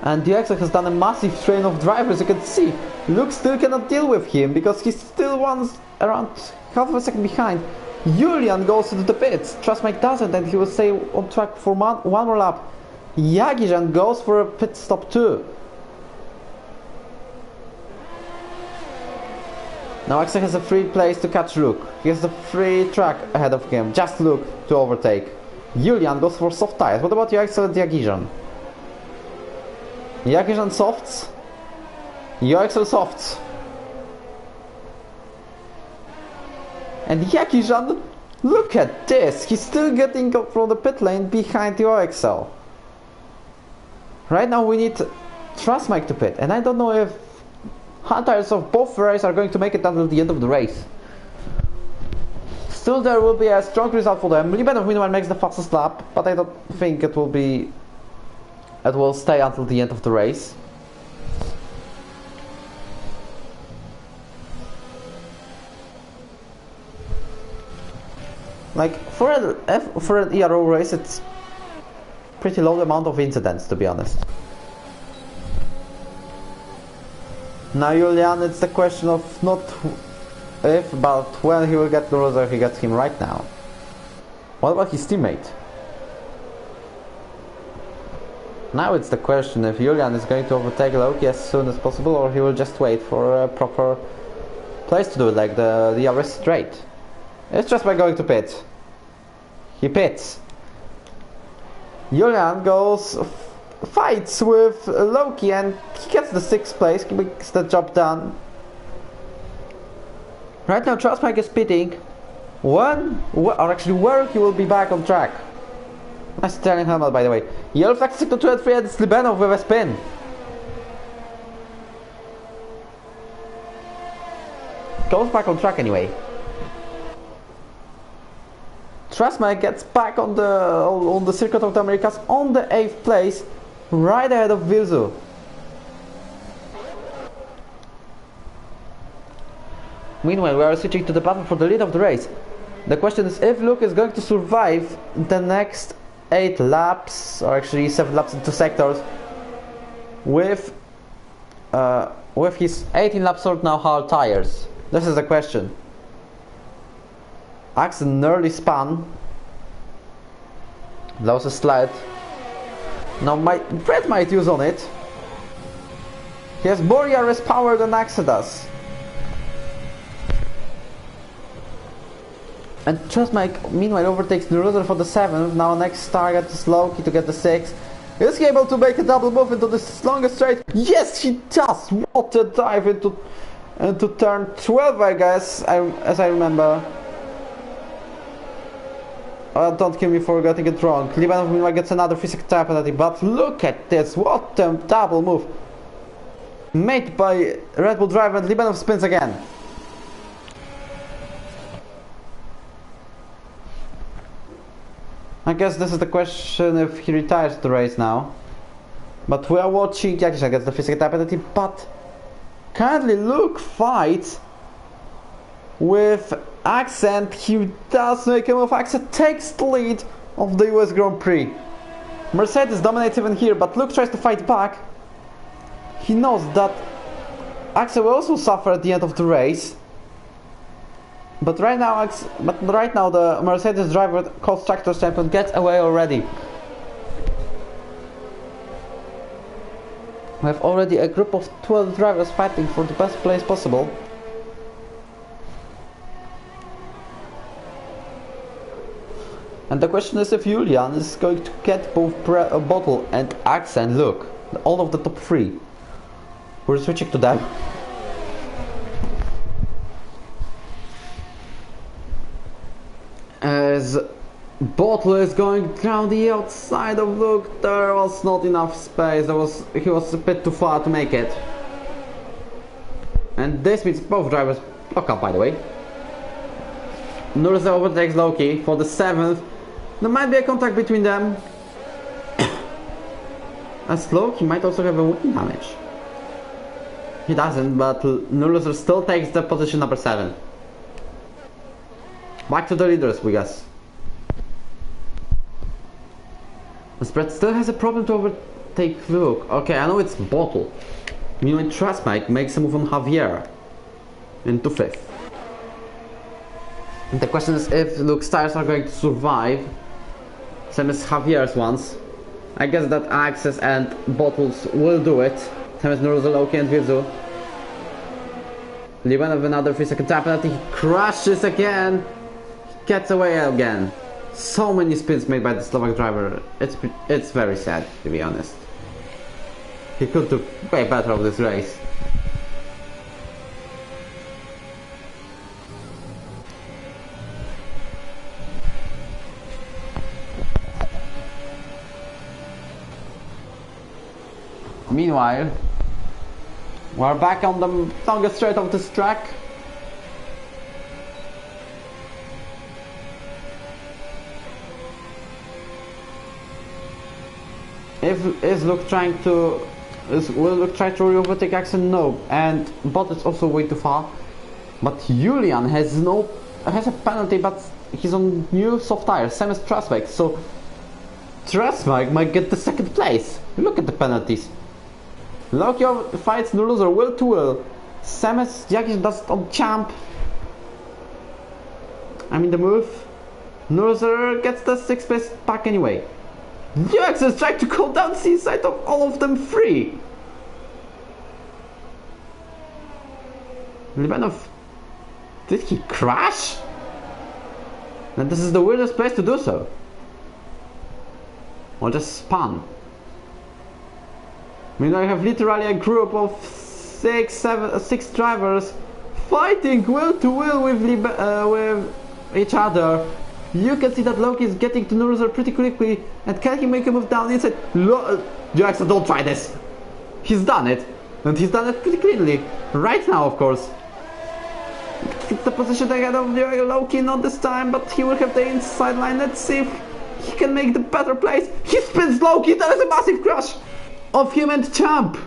And the Axel has done a massive train of drivers, you can see. Luke still cannot deal with him because he's still around half of a second behind. Julian goes into the pits, Trasmek doesn't, and he will stay on track for one more lap. Jagijan goes for a pit stop too. Now Axel has a free place to catch Luke. He has a free track ahead of him, just Luke to overtake. Julian goes for soft tires. What about Axel and Jagijan? Jagijan softs. Axel softs. And Jagijan, look at this! He's still getting up from the pit lane behind the OXL. Right now we need Trasmek to pit, and I don't know if hunters of both Ferraris are going to make it until the end of the race. Still there will be a strong result for them. Libanov meanwhile makes the fastest lap, but I don't think it will stay until the end of the race. Like for an ERO race, it's pretty low amount of incidents, to be honest. Now Julian, it's the question of not if, but when he will get Lorenzo. He gets him right now. What about his teammate? Now it's the question if Julian is going to overtake Loki as soon as possible, or he will just wait for a proper place to do it, like the arrest straight. It's just by going to pit. He pits. Julian fights with Loki and he gets the 6th place, he makes the job done. Right now Trasmek is pitting. Where he will be back on track. Nice Italian helmet, by the way. Yellow flag sector 2 and 3, and it's Libanov with a spin. Goes back on track anyway. Trasmek gets back on the Circuit of the Americas on the 8th place, right ahead of Virzu. Meanwhile, we are switching to the battle for the lead of the race. The question is if Luke is going to survive the next 8 laps, or actually 7 laps into sectors, with his 18 laps old now hard tires. This is the question. Axe an early span. That was a slide. Now Brett might use on it. He has more ERS power than Axe does. And Trasmek meanwhile overtakes Neruzer for the 7th. Now next target is Loki to get the 6th. Is he able to make a double move into this longest straight? Yes, he does! What a dive into turn 12, I guess, as I remember. Don't kill me for getting it wrong. Libanov meanwhile gets another 3-second tire penalty, but look at this, what a double move made by Red Bull driver, and Libanov spins again. I guess this is the question if he retires the race now. But we are watching Jakish against the physical penalty, but currently Luke fights with Accent. He does make a move. Accent takes the lead of the US Grand Prix. Mercedes dominates even here, but Luke tries to fight back. He knows that Axel will also suffer at the end of the race. But right now the Mercedes driver, Constructors champion, gets away already. We have already a group of 12 drivers fighting for the best place possible. And the question is if Julian is going to get both Bottle and Axe and Luke, all of the top 3. We're switching to them. As Bottle is going down the outside of Luke, there was not enough space. He was a bit too far to make it. And this means both drivers block up, by the way. Norris overtakes Loki for the 7th. There might be a contact between them. As Loki might also have a wing damage. He doesn't, but Nurluser still takes the position number 7. Back to the leaders, we guess. The spread still has a problem to overtake Luke. Okay, I know it's Bottle. Meanwhile, Trustmike makes a move on Javier into 5th. And the question is if Luke's tires are going to survive. Same as Javier's ones. I guess that Axes and Bottles will do it. Same as Nurluser, Loki and Vizu. Libanov another 3-second tap penalty. He crashes again. He gets away again. So many spins made by the Slovak driver. It's very sad, to be honest. He could do way better of this race. Meanwhile, we're back on the longest straight of this track. Will Luke try to overtake Axel? No, and Bot is also way too far. But Julian has a penalty, but he's on new soft tires, same as Trustbike, so Trustbike might get the 2nd place. Look at the penalties. Loki fights Nurluser will to will. Same as Jakic does on Champ. I mean the move. Nurluser gets the 6th place back anyway. Jax is trying to go down the inside of all of them 3. Libanov, did he crash? And this is the weirdest place to do so. Or just spun. I mean, I have literally a group of 6 drivers fighting will to will with each other. You can see that Loki is getting to Nurluser pretty quickly, and can he make a move down inside? Jackson, don't try this. He's done it, and he's done it pretty cleanly. Right now, of course. It's the position ahead of Loki, not this time, but he will have the inside line. Let's see if he can make the better place. He spins Loki. That is a massive crash of him and Champ.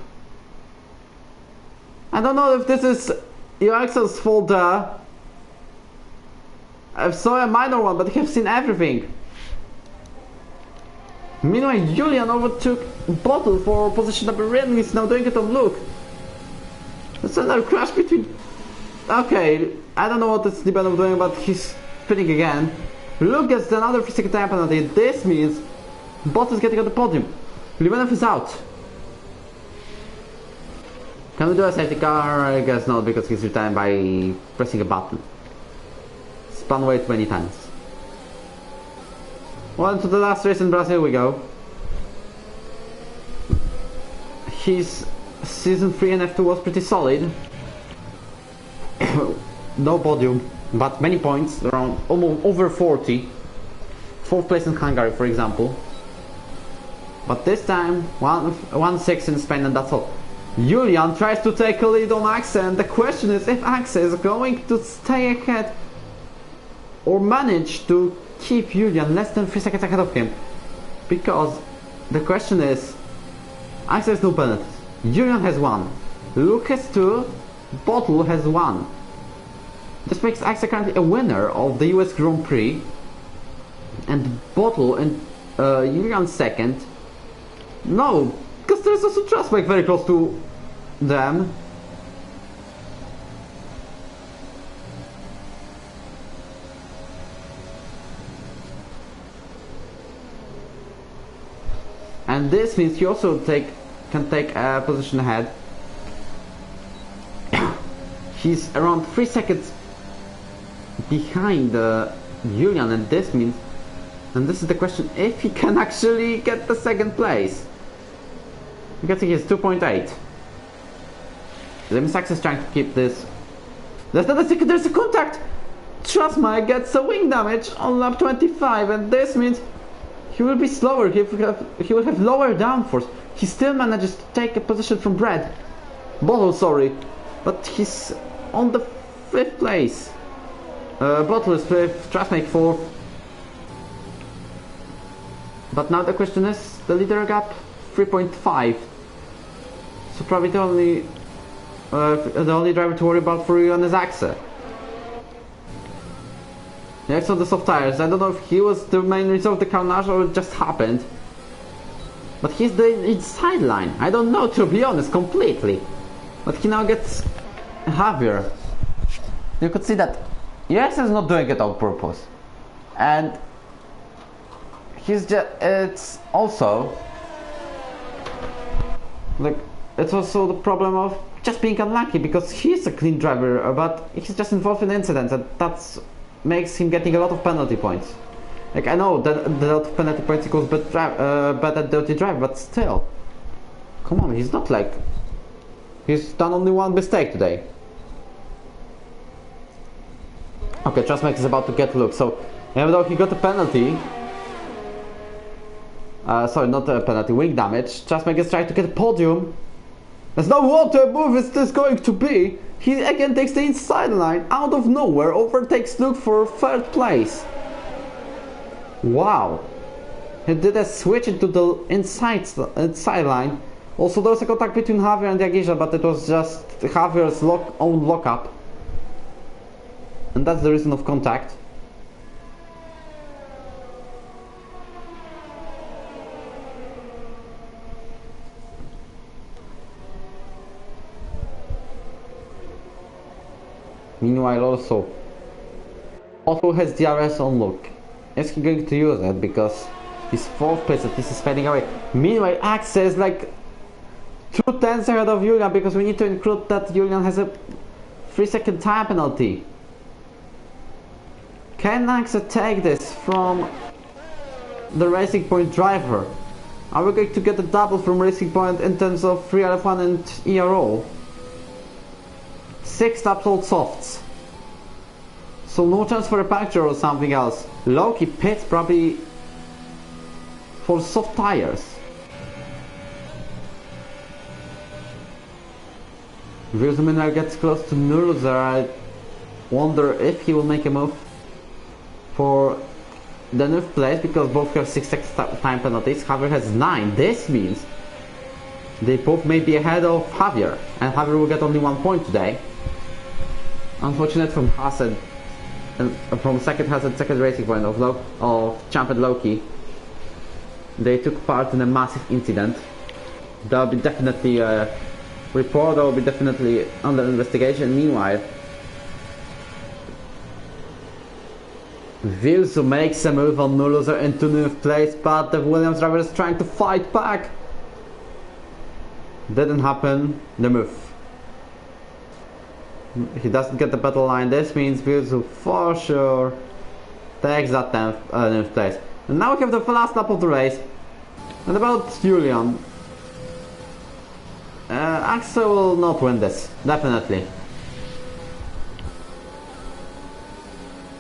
I don't know if this is Axel's fault there. I saw a minor one, but I have seen everything. Meanwhile, Julian overtook Bottle for position number 1. He's now doing it on Luke. There's another crash between... Okay, I don't know what this Libanov doing, but he's spinning again. Luke gets another 3-second time penalty. This means Bottle is getting on the podium. Libanov is out. Can we do a safety car? I guess not, because he's retired by pressing a button. Spun way too many times. Well, to the last race in Brazil we go. His season 3 and F2 was pretty solid. No podium, but many points, around almost over 40. 4th place in Hungary, for example. But this time, 1-6 in Spain, and that's all. Julian tries to take a lead on Axe, and the question is if Axe is going to stay ahead or manage to keep Julian less than 3 seconds ahead of him. Because the question is Axel has no penalties. Julian has 1. Luke has 2. Bottle has 1. This makes Axel currently a winner of the US Grand Prix. And Bottle and Julian second. No, because there's also Trustback very close to them. And this means he also can take a position ahead. He's around 3 seconds behind Julian, and this means, and this is the question, if he can actually get the second place. Because he has 2.8. Lemsax is trying to keep this. There's a contact! Trustback gets a wing damage on lap 25, and this means he will be slower, he will have lower downforce. He still manages to take a position from Brad. Bottle, sorry. But he's on the 5th place. Bottle is 5th, Trustback 4th. But now the question is, the leader gap 3.5. So probably the only driver to worry about for Julian is Axel. Next on the soft tires, I don't know if he was the main reason of the carnage or it just happened. But he's the inside line. I don't know, to be honest, completely. But he now gets Javier. You could see that yes, he's not doing it on purpose. And it's also like, it's also the problem of just being unlucky, because he's a clean driver, but he's just involved in incidents, and that's makes him getting a lot of penalty points. Like, I know that a lot of penalty points equals bad at dirty drive, but still, come on, he's not like, he's done only one mistake today. Okay, Trustback is about to get Luke, so even though he got a penalty, sorry, not a penalty, wing damage, Trustback is trying to get a podium. There's no water move is this going to be. He again takes the inside line out of nowhere, overtakes Luke for 3rd place. Wow. He did a switch into the inside line. Also, there was a contact between Javier and Jagisha, but it was just Javier's own lockup. And that's the reason of contact. Meanwhile, also, Otto has DRS on Luke. Is he going to use it? Because his 4th place at least is fading away. Meanwhile, Axel is like 2 tenths ahead of Julian, because we need to include that Julian has a 3-second time penalty. Can Axel take this from the Racing Point driver? Are we going to get a double from Racing Point in terms of 3 LF1 and ERO? 6 absolute softs. So no chance for a puncture or something else. Loki pits probably for soft tires. Wilson gets close to Nurzer. I wonder if he will make a move for the 9th place, because both have 6 time penalties. Javier has 9. This means they both may be ahead of Javier, and Javier will get only 1 point today. Unfortunate from Hassad, and from second Racing Point of Champ and Loki. They took part in a massive incident. There will be definitely a report, there will be definitely under investigation. Meanwhile, Vilso makes a move on Nuluzer into 9th place, but the Williams driver is trying to fight back. Didn't happen. The move. He doesn't get the battle line. This means Vilso for sure takes that 9th place. And now we have the last lap of the race. And about Julian, Axel will not win this, definitely.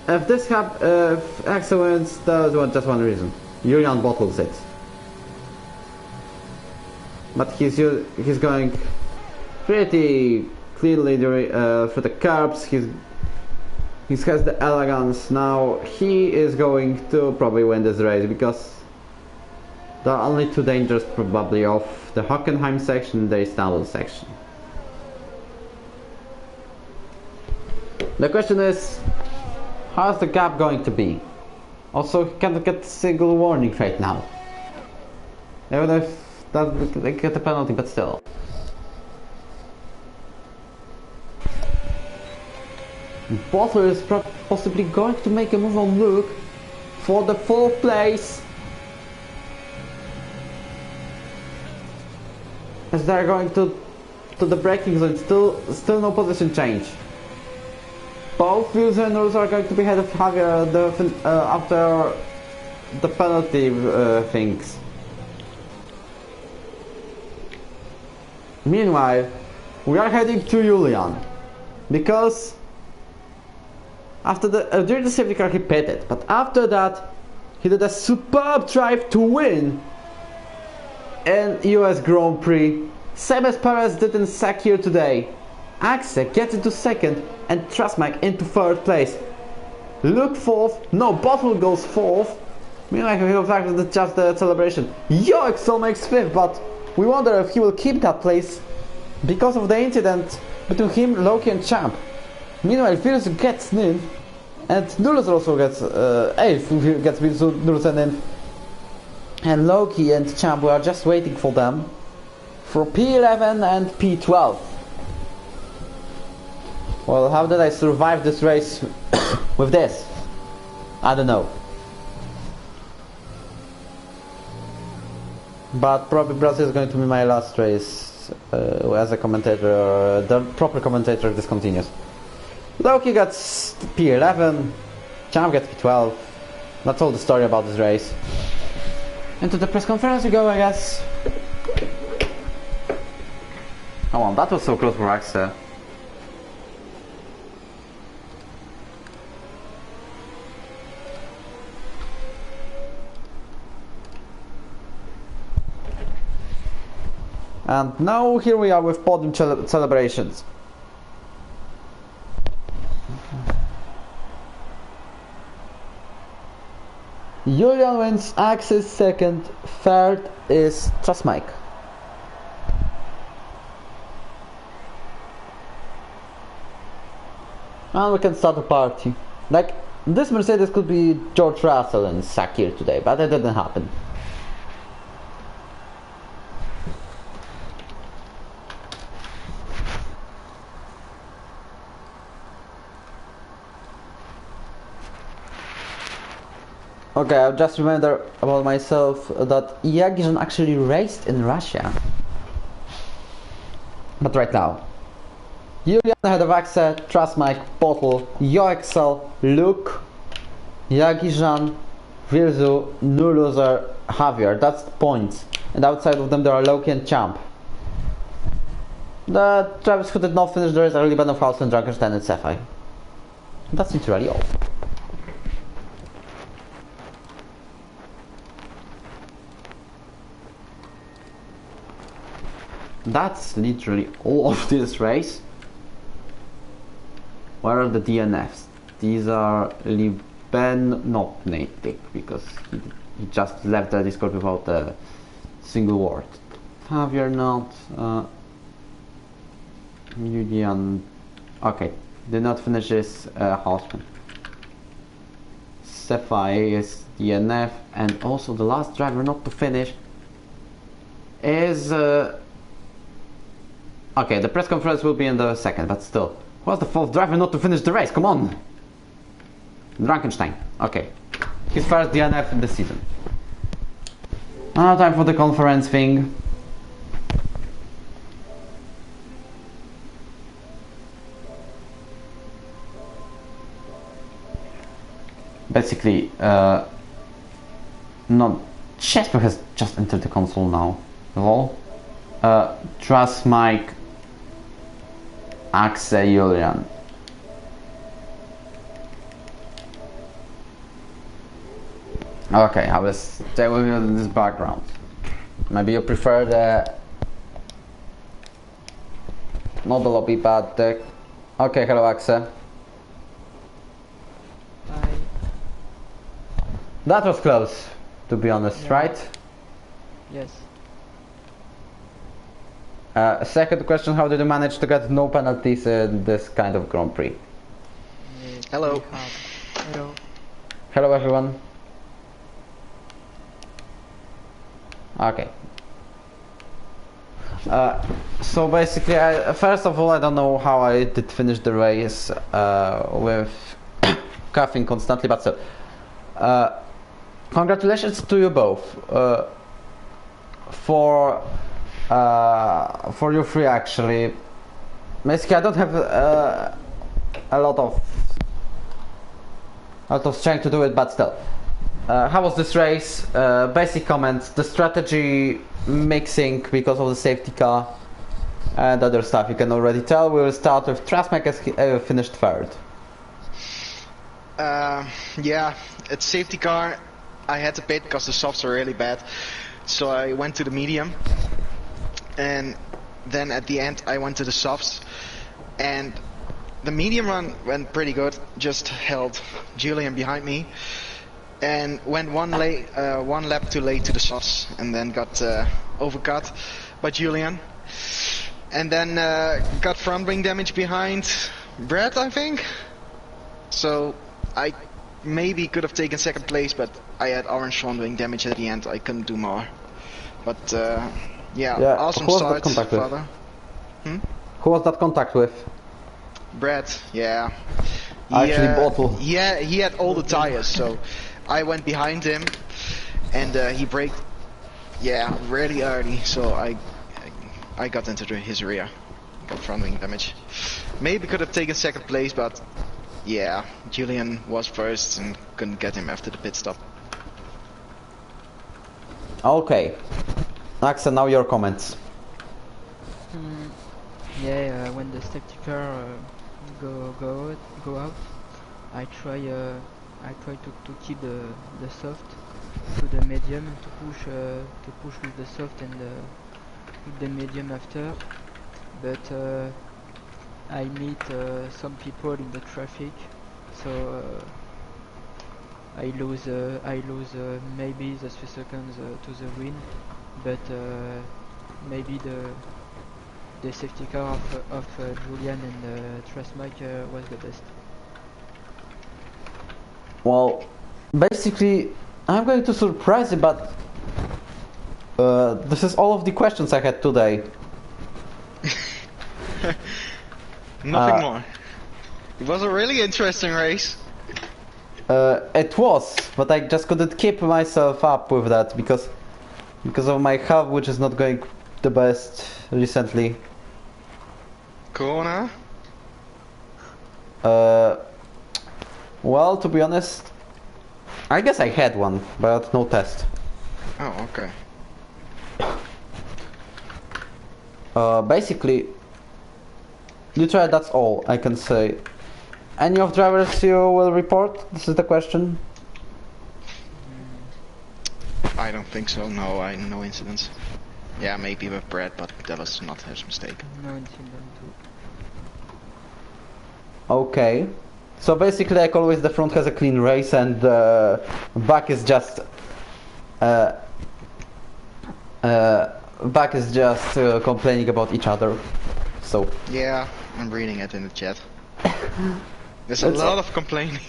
If Axel wins, there's just one reason: Julian bottles it. But he's going pretty clearly through the curbs. He has the elegance. Now he is going to probably win this race, because There are only two dangers probably of the Hockenheim section and the Istanbul section. The question is, how's the gap going to be? Also, he can't get a single warning right now. Even if they get a penalty, but still. Bottle is possibly going to make a move on Luke for the 4th place. As they're going to the braking zone, still no position change. Both winners are going to be ahead of Javier after the penalty things. Meanwhile, we are heading to Julian because after during the safety car he pitted, but after that he did a superb drive to win in US Grand Prix, same as Perez did in Sakhir today. Axe gets into 2nd and Trasmak into 3rd place. Luke 4th, no, Bottle goes 4th. Meanwhile he will back to just the celebration. Yoxel makes 5th, but we wonder if he will keep that place because of the incident between him, Loki and Champ. Meanwhile Virus gets ninth and Nullus also gets 8th, gets Nullus and ninth. And Loki and Champ, we are just waiting for them for P11 and P12. Well, how did I survive this race with this? I don't know. But probably Brazil is going to be my last race as a commentator, the proper commentator if this continues. Loki gets P11, Champ gets P12. That's all the story about this race. Into the press conference we go, I guess. Come on, that was so close for Axe. And now here we are with podium celebrations. Julian wins, Axe is 2nd, 3rd is Trasmike. And we can start a party. Like, this Mercedes could be George Russell and Sakhir today, but it didn't happen. Okay, I just remember about myself that Jagirzon actually raced in Russia. But right now, Julian ahead of Axe, Trasmike, Bottle, Yoexel, Luke, Jagirzon, Virzu, Nuluzer, Javier. That's points. And outside of them there are Loki and Champ. The drivers who did not finish the race are Liban of House and Drunkenstein and Cephai. That's literally all. That's literally all of this race. Where are the DNFs? These are Liben, not Native, because he just left the Discord without a single word. Javier not. Julian. Okay, did not finish his Horseman. Cephai is DNF, and also the last driver not to finish is. Okay, the press conference will be in the 2nd, but still. Who's the 4th driver not to finish the race? Come on! Drunkenstein. Okay. His first DNF in the season. Now time for the conference thing. Basically, no, Chesper has just entered the console now. Lol. Trasmike, Axe, Julian. Okay, I will stay with you in this background. Maybe you prefer the not the lobby, but the... Okay, hello Axe.
Hi.
That was close, to be honest,
Yeah.
right?
Yes.
Second question, how did you manage to get no penalties in this kind of Grand Prix?
It's
Hello.
very hard. Hello.
Hello everyone. Okay. So basically, first of all, I don't know how I did finish the race with coughing constantly, but still. Congratulations to you both for you three actually. Basically, I don't have a lot of strength to do it, but still. How was this race? Basic comments, the strategy mixing because of the safety car and other stuff you can already tell. We will start with Trasmek as he finished third.
Yeah, it's safety car. I had to pit because the softs are really bad. So I went to the medium. And then at the end I went to the softs. And the medium run went pretty good. Just held Julian behind me. And went one lap too late to the softs. And then got overcut by Julian. And then got front wing damage behind Brad, I think. So I maybe could have taken second place, but I had orange front wing damage at the end. I couldn't do more. But yeah, awesome start, father.
Who was that contact with?
Brad, yeah.
Actually, bottle.
Yeah, he had all the tires, so I went behind him, and he braked, yeah, really early. So I got into his rear, got front wing damage. Maybe could have taken second place, but yeah, Julian was first and couldn't get him after the pit stop.
Okay, Axel, now your comments.
Yeah, when the safety car go out, I try to keep the soft to the medium, to push with the soft and with the medium after, but I meet some people in the traffic, so I lose maybe the 3 seconds to the win, but maybe the safety car of Julian and Trasmike was the best.
Well, basically, I'm going to surprise you, but this is all of the questions I had today.
Nothing more. It was a really interesting race.
It was, but I just couldn't keep myself up with that because of my hub, which is not going the best recently.
Corona?
Well, to be honest, I guess I had one, but no test.
Oh, okay.
Basically, literally that's all I can say. Any of drivers you will report? This is the question.
I don't think so. No, no incidents. Yeah, maybe with Brad, but that was not his mistake.
No incident too.
Okay. So basically, like always, the front has a clean race and back is just complaining about each other. So
yeah, I'm reading it in the chat. There's a lot of complaining.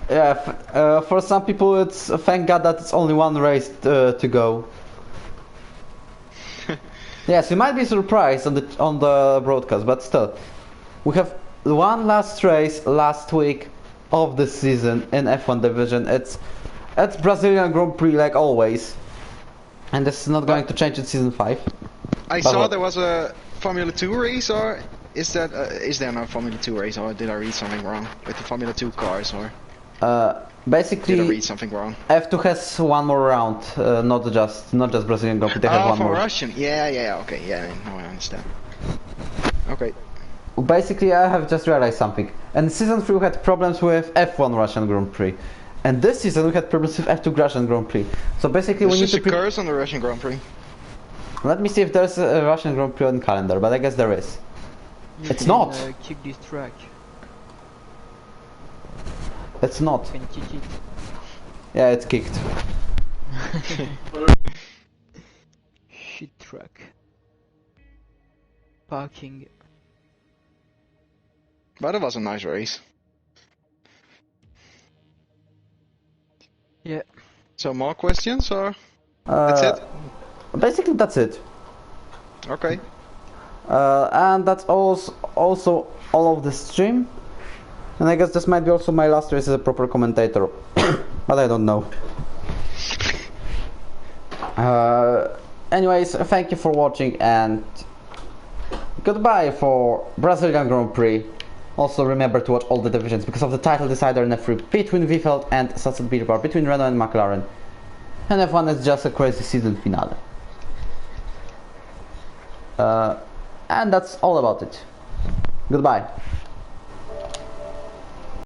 Yeah, for some people, it's thank God that it's only one race to go. Yes, you might be surprised on the broadcast, but still, we have one last race last week of the season in F1 division. It's Brazilian Grand Prix like always, and this is not going to change in season 5.
I saw there was a Formula 2 race, or is there no Formula 2 race, or did I read something wrong with the Formula 2 cars, or?
Basically,
did I read something wrong?
F2 has one more round, not just Brazilian Grand Prix. They have one more.
Russian. Yeah. Okay. Yeah. Now I understand. Okay.
Basically, I have just realized something. And season 3 we had problems with F1 Russian Grand Prix, and this season we had problems with F2 Russian Grand Prix. So basically, we need to.
Curse on the Russian Grand Prix.
Let me see if there's a Russian Grand Prix on calendar, but I guess there is. It's not.
Kick this track.
It's not.
You can kick it.
Yeah, it's kicked.
Shit truck. Parking.
But it was a nice race.
Yeah.
So more questions or that's it?
Basically, that's it.
Okay.
And that's also all of the stream. And I guess this might be also my last race as a proper commentator. But I don't know. Anyways, thank you for watching and goodbye for Brazilian Grand Prix. Also remember to watch all the divisions because of the title decider in F3 between Vifeld and Sasset Birbar, between Renault and McLaren. And F1 is just a crazy season finale. And that's all about it. Goodbye.